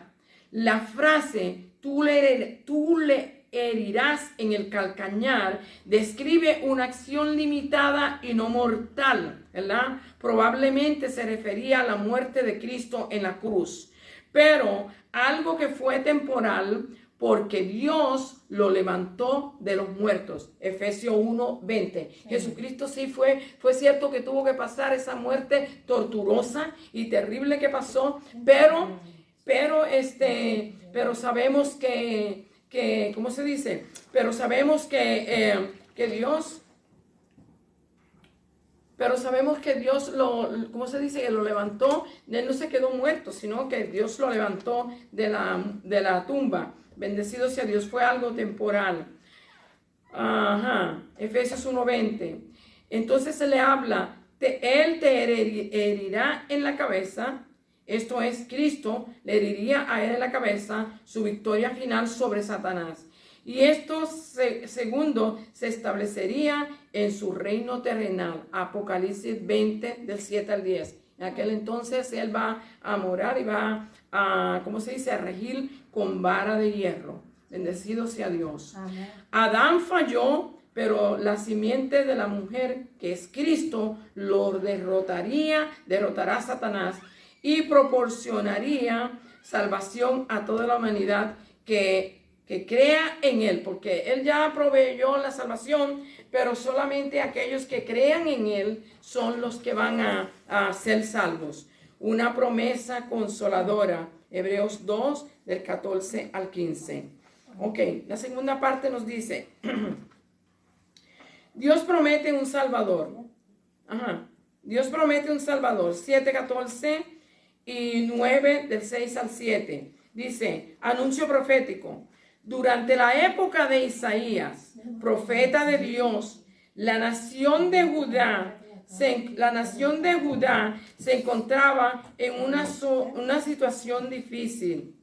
La frase, tú le herirás en el calcañar, describe una acción limitada y no mortal, ¿verdad? Probablemente se refería a la muerte de Cristo en la cruz, pero algo que fue temporal, porque Dios lo levantó de los muertos. Efesios 1:20. Jesucristo sí fue cierto que tuvo que pasar esa muerte torturosa y terrible que pasó, pero sabemos que ¿cómo se dice? Pero sabemos que Dios ¿cómo se dice? Lo levantó. Él no se quedó muerto, sino que Dios lo levantó de la tumba. Bendecido sea Dios, fue algo temporal. Efesios 1:20. Entonces se le habla, Él te herirá en la cabeza. Esto es, Cristo le heriría a él en la cabeza, su victoria final sobre Satanás. Y esto segundo se establecería en su reino terrenal. Apocalipsis 20, del 7 al 10. En aquel entonces él va a morar y va a, ¿cómo se dice?, a regir con vara de hierro. Bendecido sea Dios. Amén. Adán falló, pero la simiente de la mujer, que es Cristo, lo derrotará a Satanás y proporcionaría salvación a toda la humanidad que crea en él, porque él ya proveyó la salvación, pero solamente aquellos que crean en él son los que van a ser salvos. Una promesa consoladora. Hebreos 2, del 14 al 15. Ok, la segunda parte nos dice, Dios promete un Salvador. Dios promete un Salvador. 7, 14 y 9, del 6 al 7. Dice, anuncio profético. Durante la época de Isaías, profeta de Dios, la nación de Judá se encontraba en una situación difícil.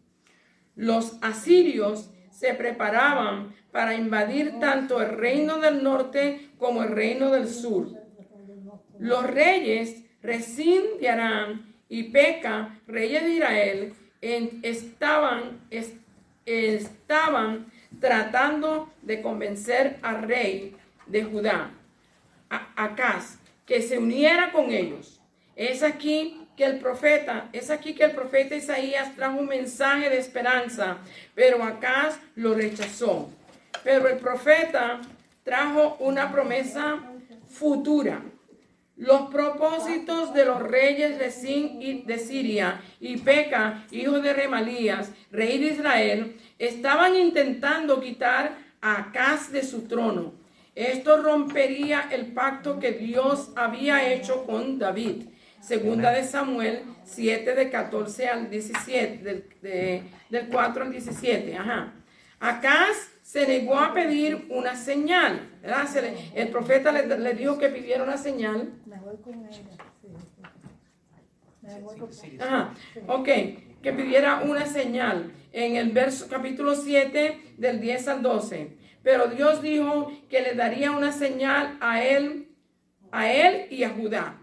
Los asirios se preparaban para invadir tanto el reino del norte como el reino del sur. Los reyes Resín de Aram y Peca, reyes de Israel, estaban tratando de convencer al rey de Judá, Acaz, que se uniera con ellos. Es aquí que el profeta Isaías trajo un mensaje de esperanza, pero Acaz lo rechazó. Pero el profeta trajo una promesa futura. Los propósitos de los reyes Resín de Siria y Peca, hijo de Remalías, rey de Israel, estaban intentando quitar a Acaz de su trono. Esto rompería el pacto que Dios había hecho con David. Segunda de Samuel 7, de 14 al 17, del 4 al 17. Acaz se negó a pedir una señal, ¿verdad? El profeta le dijo que pidiera una señal. Que pidiera una señal en el capítulo 7, del 10 al 12. Pero Dios dijo que le daría una señal a él y a Judá.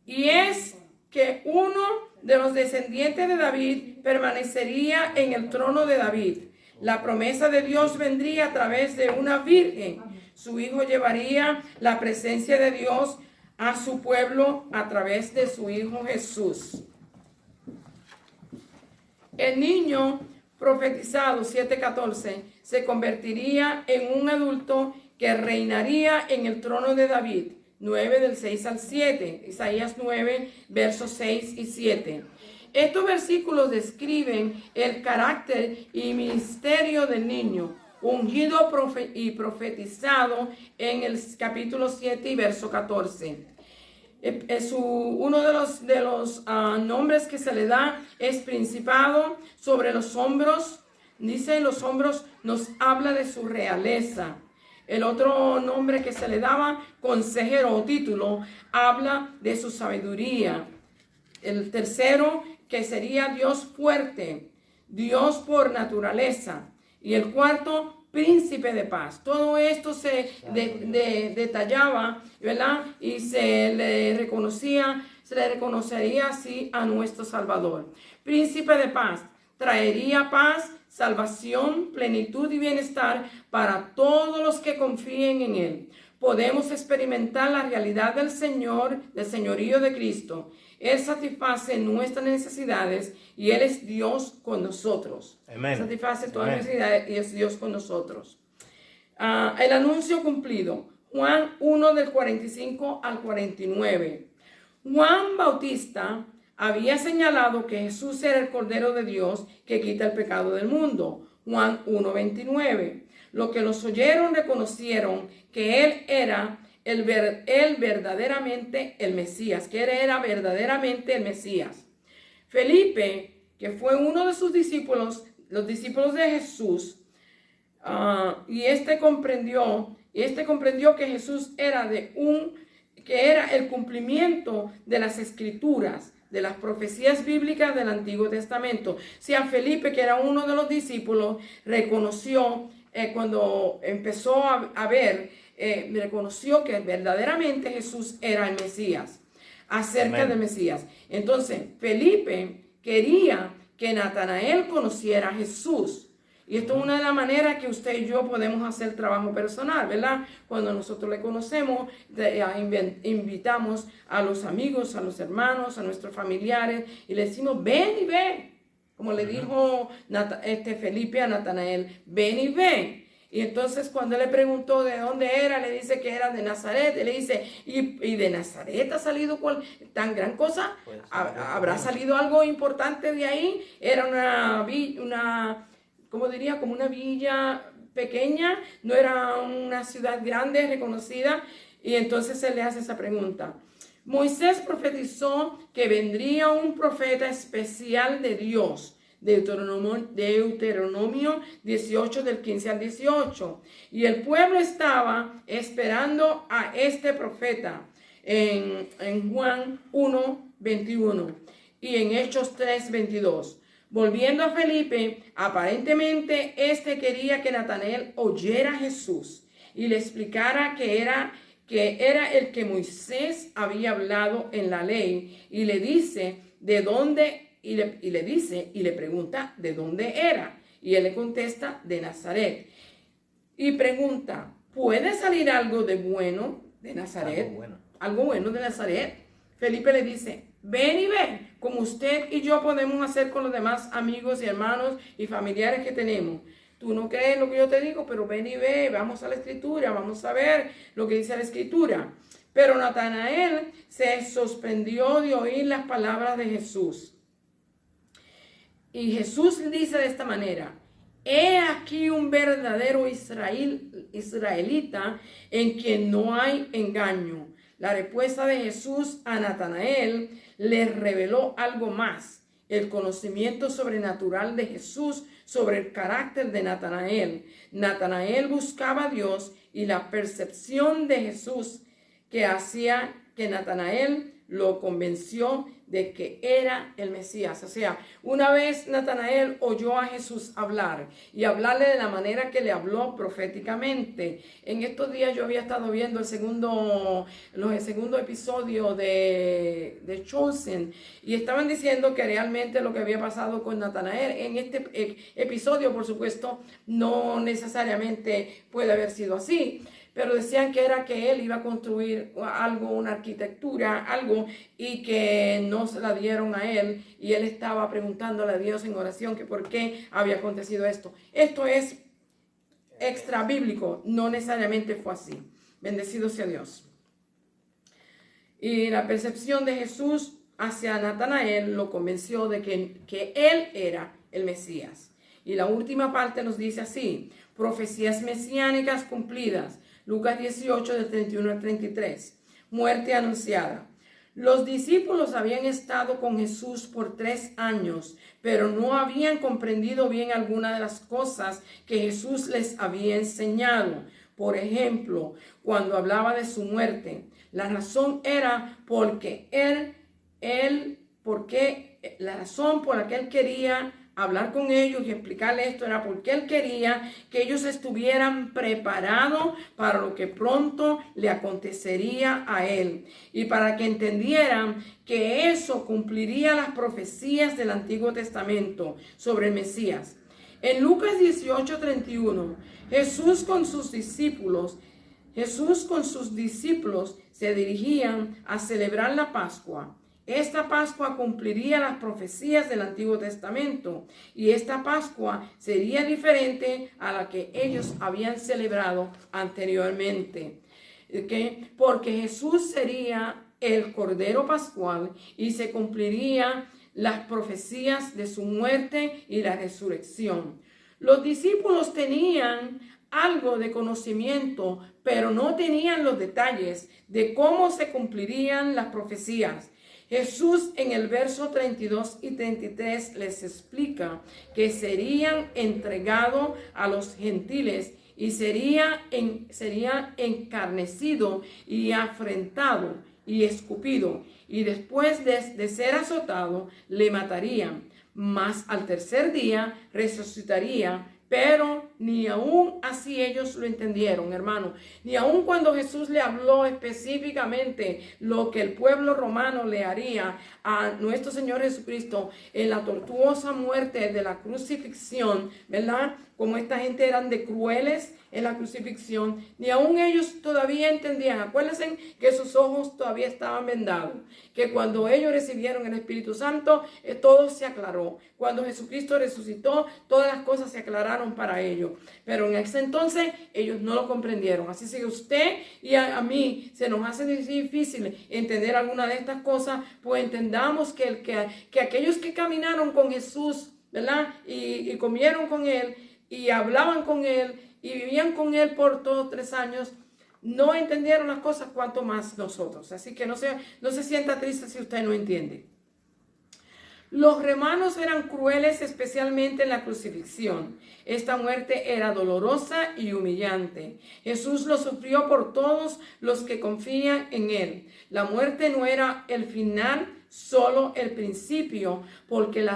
Y es que uno de los descendientes de David permanecería en el trono de David. La promesa de Dios vendría a través de una virgen. Su hijo llevaría la presencia de Dios a su pueblo a través de su hijo Jesús. El niño profetizado, 7:14, se convertiría en un adulto que reinaría en el trono de David. 9, del 6 al 7. Isaías 9, versos 6 y 7. Estos versículos describen el carácter y ministerio del niño, ungido y profetizado en el capítulo 7 y verso 14. Uno de los nombres que se le da es principado sobre los hombros. Dice los hombros, nos habla de su realeza. El otro nombre que se le daba, consejero o título, habla de su sabiduría. El tercero, que sería Dios fuerte, Dios por naturaleza. Y el cuarto, príncipe de paz. Todo esto se detallaba, ¿verdad? Y se le reconocería así a nuestro Salvador. Príncipe de paz, traería paz, salvación, plenitud y bienestar para todos los que confíen en Él. Podemos experimentar la realidad del Señor, del señorío de Cristo. Él satisface nuestras necesidades y Él es Dios con nosotros. Amén. Satisface todas las necesidades y es Dios con nosotros. El anuncio cumplido. Juan 1 del 45 al 49. Juan Bautista había señalado que Jesús era el Cordero de Dios que quita el pecado del mundo. Juan 1:29. Los que los oyeron reconocieron que Él era verdaderamente el Mesías, que Él era verdaderamente el Mesías. Felipe, que fue uno de sus discípulos, los discípulos de Jesús, y este comprendió que Jesús era el cumplimiento de las Escrituras, de las profecías bíblicas del Antiguo Testamento. Si a Felipe, que era uno de los discípulos, reconoció cuando empezó a ver, reconoció que verdaderamente Jesús era el Mesías, acerca del Mesías. Entonces, Felipe quería que Natanael conociera a Jesús. Y esto es una de las maneras que usted y yo podemos hacer trabajo personal, ¿verdad? Cuando nosotros le conocemos, invitamos a los amigos, a los hermanos, a nuestros familiares y le decimos, ven y ve. Como le dijo Felipe a Natanael, ven y ve. Y entonces cuando él le preguntó de dónde era, le dice que era de Nazaret. Él le dice, ¿y de Nazaret ha salido tan gran cosa? Pues, ¿Habrá salido algo importante de ahí? Era una ¿cómo diría? Como una villa pequeña, no era una ciudad grande, reconocida. Y entonces se le hace esa pregunta. Moisés profetizó que vendría un profeta especial de Dios. Deuteronomio 18 del 15 al 18. Y el pueblo estaba esperando a este profeta en Juan 1, 21 y en Hechos 3, 22. Volviendo a Felipe, aparentemente este quería que Natanael oyera a Jesús y le explicara que era el que Moisés había hablado en la ley, y le dice de dónde, y le pregunta de dónde era, y él le contesta de Nazaret, y pregunta, ¿puede salir algo de bueno de Nazaret? ¿Algo bueno de Nazaret? Felipe le dice, ven y ve, como usted y yo podemos hacer con los demás amigos y hermanos y familiares que tenemos. Tú no crees lo que yo te digo, pero ven y ve, vamos a la Escritura, vamos a ver lo que dice la Escritura. Pero Natanael se sorprendió de oír las palabras de Jesús. Y Jesús dice de esta manera, he aquí un verdadero israelita en quien no hay engaño. La respuesta de Jesús a Natanael le reveló algo más, el conocimiento sobrenatural de Jesús sobre el carácter de Natanael. Natanael buscaba a Dios y la percepción de Jesús que hacía que Natanael lo convenció de que era el Mesías. O sea, una vez Natanael oyó a Jesús hablar y hablarle de la manera que le habló proféticamente. En estos días yo había estado viendo el segundo episodio de Chosen, y estaban diciendo que realmente lo que había pasado con Natanael en este episodio, por supuesto, no necesariamente puede haber sido así. Pero decían que era que él iba a construir algo, una arquitectura, algo, y que no se la dieron a él. Y él estaba preguntándole a Dios en oración que por qué había acontecido esto. Esto es extra bíblico, no necesariamente fue así. Bendecido sea Dios. Y la percepción de Jesús hacia Natanael lo convenció de que él era el Mesías. Y la última parte nos dice así: profecías mesiánicas cumplidas. Lucas 18, del 31 al 33. Muerte anunciada. Los discípulos habían estado con Jesús por 3 años, pero no habían comprendido bien alguna de las cosas que Jesús les había enseñado. Por ejemplo, cuando hablaba de su muerte, la razón era la razón por la que él quería hablar con ellos y explicarles esto era porque él quería que ellos estuvieran preparados para lo que pronto le acontecería a él y para que entendieran que eso cumpliría las profecías del Antiguo Testamento sobre el Mesías. En Lucas 18:31, Jesús con sus discípulos se dirigían a celebrar la Pascua. Esta Pascua cumpliría las profecías del Antiguo Testamento y esta Pascua sería diferente a la que ellos habían celebrado anteriormente. ¿Okay? Porque Jesús sería el Cordero Pascual y se cumplirían las profecías de su muerte y la resurrección. Los discípulos tenían algo de conocimiento, pero no tenían los detalles de cómo se cumplirían las profecías. Jesús en el verso 32 y 33 les explica que serían entregados a los gentiles y sería encarnecido y afrentado y escupido, y después de ser azotado le matarían, mas al tercer día resucitaría. Pero ni aún así ellos lo entendieron, hermano. Ni aún cuando Jesús le habló específicamente lo que el pueblo romano le haría a nuestro Señor Jesucristo en la tortuosa muerte de la crucifixión, ¿verdad? Como esta gente eran de crueles en la crucifixión, ni aún ellos todavía entendían. Acuérdense que sus ojos todavía estaban vendados, que cuando ellos recibieron el Espíritu Santo, todo se aclaró. Cuando Jesucristo resucitó, todas las cosas se aclararon para ellos. Pero en ese entonces ellos no lo comprendieron. Así que usted y a mí se nos hace difícil entender alguna de estas cosas, pues entendamos que aquellos que caminaron con Jesús, ¿verdad? Y comieron con Él y hablaban con Él y vivían con Él por todos 3 años, no entendieron las cosas, cuanto más nosotros. Así que no se sienta triste si usted no entiende. Los romanos eran crueles, especialmente en la crucifixión. Esta muerte era dolorosa y humillante. Jesús lo sufrió por todos los que confían en Él. La muerte no era el final, solo el principio, porque lo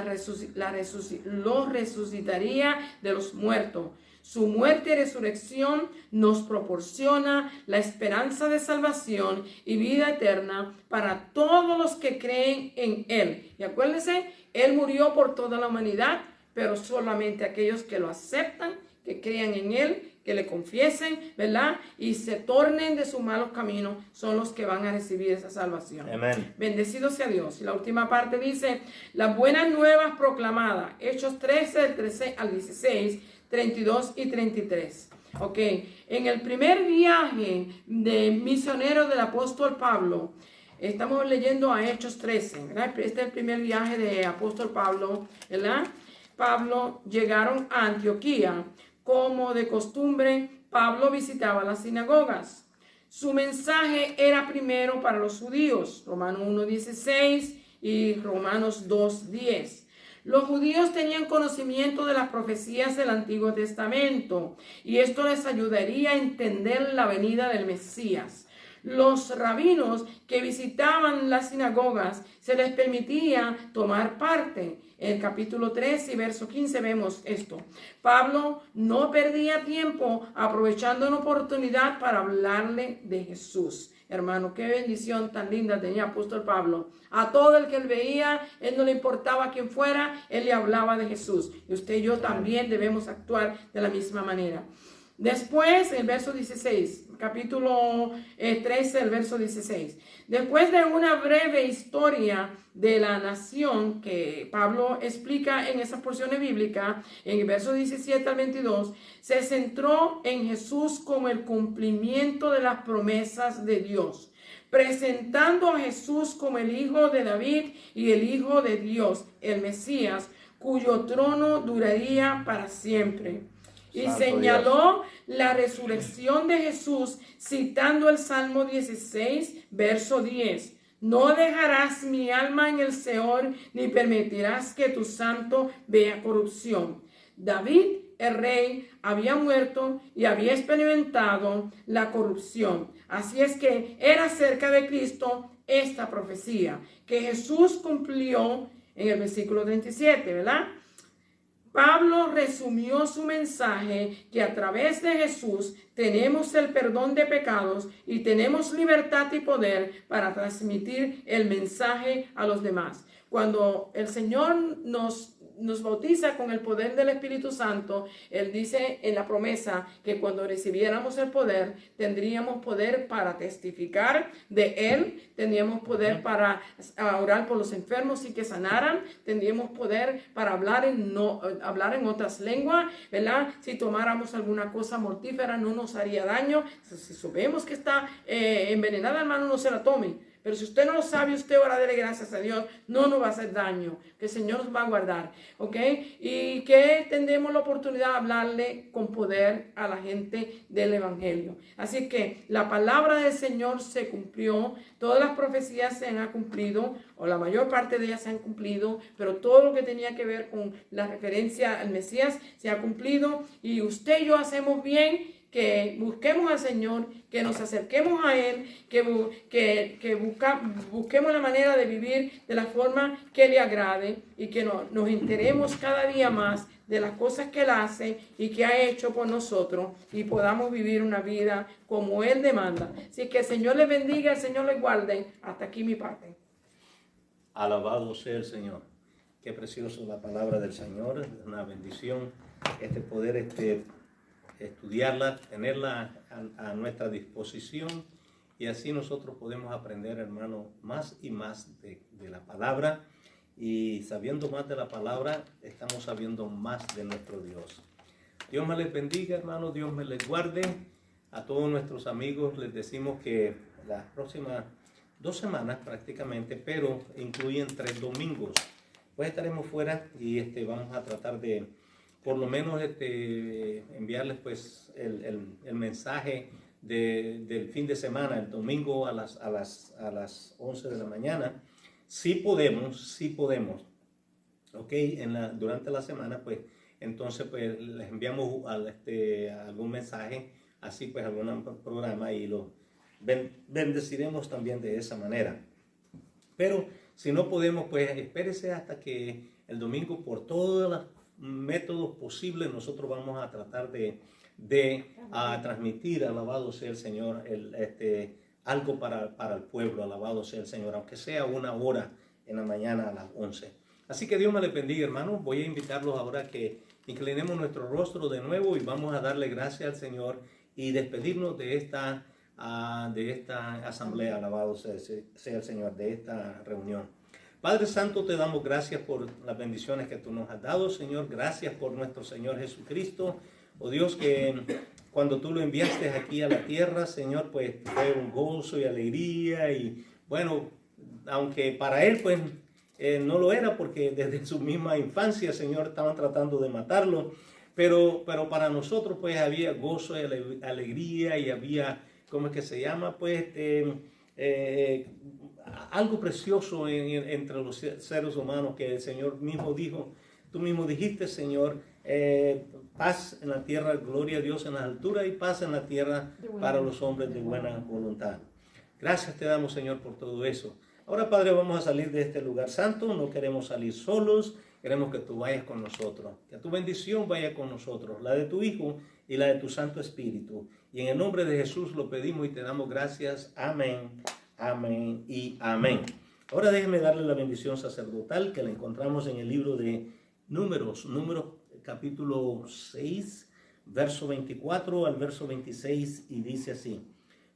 resucitaría de los muertos. Su muerte y resurrección nos proporciona la esperanza de salvación y vida eterna para todos los que creen en Él. Y acuérdense, Él murió por toda la humanidad, pero solamente aquellos que lo aceptan, que crean en Él, que le confiesen, ¿verdad? Y se tornen de sus malos caminos, son los que van a recibir esa salvación. Amén. Bendecido sea Dios. Y la última parte dice, las buenas nuevas proclamadas. Hechos 13, del 13 al 16, 32 y 33. Ok, en el primer viaje de misionero del apóstol Pablo, estamos leyendo a Hechos 13, ¿verdad? Este es el primer viaje de apóstol Pablo, ¿verdad? Pablo llegaron a Antioquía. Como de costumbre, Pablo visitaba las sinagogas. Su mensaje era primero para los judíos, Romanos 1:16 y Romanos 2:10. Los judíos tenían conocimiento de las profecías del Antiguo Testamento y esto les ayudaría a entender la venida del Mesías. Los rabinos que visitaban las sinagogas se les permitía tomar parte. En el capítulo 3 y verso 15 vemos esto. Pablo no perdía tiempo aprovechando una oportunidad para hablarle de Jesús. Hermano, qué bendición tan linda tenía apóstol Pablo. A todo el que él veía, él no le importaba quién fuera, él le hablaba de Jesús. Y usted y yo también debemos actuar de la misma manera. Después, el verso 16, capítulo 13, el verso 16. Después de una breve historia de la nación que Pablo explica en esas porciones bíblicas, en el verso 17 al 22, se centró en Jesús como el cumplimiento de las promesas de Dios, presentando a Jesús como el Hijo de David y el Hijo de Dios, el Mesías, cuyo trono duraría para siempre. Y Santo señaló la resurrección de Jesús citando el Salmo 16, verso 10. No dejarás mi alma en el Seol, ni permitirás que tu santo vea corrupción. David, el rey, había muerto y había experimentado la corrupción. Así es que era acerca de Cristo esta profecía que Jesús cumplió en el versículo 37, ¿verdad? Pablo resumió su mensaje que a través de Jesús tenemos el perdón de pecados y tenemos libertad y poder para transmitir el mensaje a los demás. Cuando el Señor nos bautiza con el poder del Espíritu Santo, Él dice en la promesa que cuando recibiéramos el poder, tendríamos poder para testificar de Él, tendríamos poder para orar por los enfermos y que sanaran, tendríamos poder para hablar en otras lenguas, ¿verdad? Si tomáramos alguna cosa mortífera no nos haría daño. Si sabemos que está envenenada, hermano, no se la tome. Pero si usted no lo sabe, usted ahora dele gracias a Dios, no nos va a hacer daño, que el Señor nos va a guardar, ¿ok? Y que tendremos la oportunidad de hablarle con poder a la gente del Evangelio. Así que la palabra del Señor se cumplió, todas las profecías se han cumplido, o la mayor parte de ellas se han cumplido, pero todo lo que tenía que ver con la referencia al Mesías se ha cumplido, y usted y yo hacemos bien que busquemos al Señor, que nos acerquemos a Él, que busquemos la manera de vivir de la forma que le agrade y que nos enteremos cada día más de las cosas que Él hace y que ha hecho por nosotros y podamos vivir una vida como Él demanda. Así que el Señor les bendiga, el Señor les guarde. Hasta aquí mi parte. Alabado sea el Señor. Qué precioso la palabra del Señor, es una bendición poder estudiarla, tenerla a nuestra disposición, y así nosotros podemos aprender, hermano, más y más de la palabra, y sabiendo más de la palabra, estamos sabiendo más de nuestro Dios. Dios me les bendiga, hermano, Dios me les guarde. A todos nuestros amigos les decimos que las próximas 2 semanas prácticamente, pero incluyen 3 domingos, pues estaremos fuera y vamos a tratar de por lo menos enviarles pues el mensaje del fin de semana, el domingo a las 11 de la mañana. Si podemos, ok, durante la semana, pues entonces pues les enviamos algún mensaje, así pues algún programa, y lo bendeciremos también de esa manera. Pero si no podemos, pues espérese hasta que el domingo, por todas las métodos posibles, nosotros vamos a tratar de transmitir, alabado sea el Señor, algo para el pueblo, alabado sea el Señor, aunque sea 1 hora en la mañana a las 11. Así que Dios me les bendiga, hermanos. Voy a invitarlos ahora que inclinemos nuestro rostro de nuevo y vamos a darle gracias al Señor y despedirnos de esta asamblea, alabado sea el Señor, de esta reunión. Padre Santo, te damos gracias por las bendiciones que tú nos has dado, Señor. Gracias por nuestro Señor Jesucristo. Oh Dios, que cuando tú lo enviaste aquí a la tierra, Señor, pues fue un gozo y alegría. Y bueno, aunque para él, pues no lo era, porque desde su misma infancia, Señor, estaban tratando de matarlo. Pero para nosotros, pues había gozo y alegría, y había, ¿cómo es que se llama? Pues algo precioso entre los seres humanos, que el Señor mismo dijo, tú mismo dijiste, Señor, paz en la tierra, gloria a Dios en las alturas, y paz en la tierra para los hombres de buena voluntad. Gracias te damos, Señor, por todo eso. Ahora, Padre, vamos a salir de este lugar santo. No queremos salir solos, queremos que tú vayas con nosotros, que tu bendición vaya con nosotros, la de tu Hijo y la de tu Santo Espíritu. Y en el nombre de Jesús lo pedimos y te damos gracias. Amén. Amén y amén. Ahora déjeme darle la bendición sacerdotal, que la encontramos en el libro de Números capítulo 6, verso 24 al verso 26, y dice así: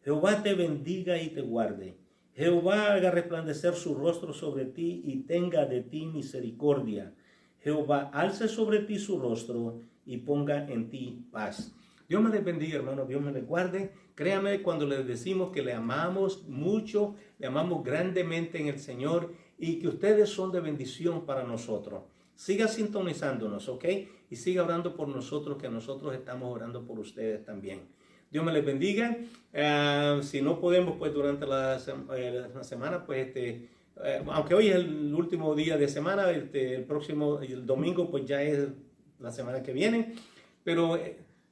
Jehová te bendiga y te guarde. Jehová haga resplandecer su rostro sobre ti y tenga de ti misericordia. Jehová alce sobre ti su rostro y ponga en ti paz. Dios me les bendiga, hermano. Dios me les guarde. Créame cuando les decimos que le amamos mucho, le amamos grandemente en el Señor, y que ustedes son de bendición para nosotros. siga sintonizándonos, ¿ok? Y siga orando por nosotros, que nosotros estamos orando por ustedes también. Dios me les bendiga. Si no podemos, pues durante la semana, pues aunque hoy es el último día de semana, el domingo, pues ya es la semana que viene, pero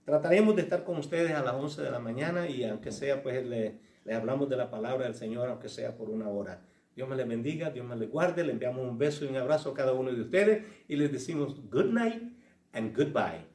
trataremos de estar con ustedes a las 11 de la mañana y aunque sea, pues le hablamos de la palabra del Señor, aunque sea por una hora. Dios me les bendiga, Dios me les guarde, le enviamos un beso y un abrazo a cada uno de ustedes y les decimos good night and goodbye.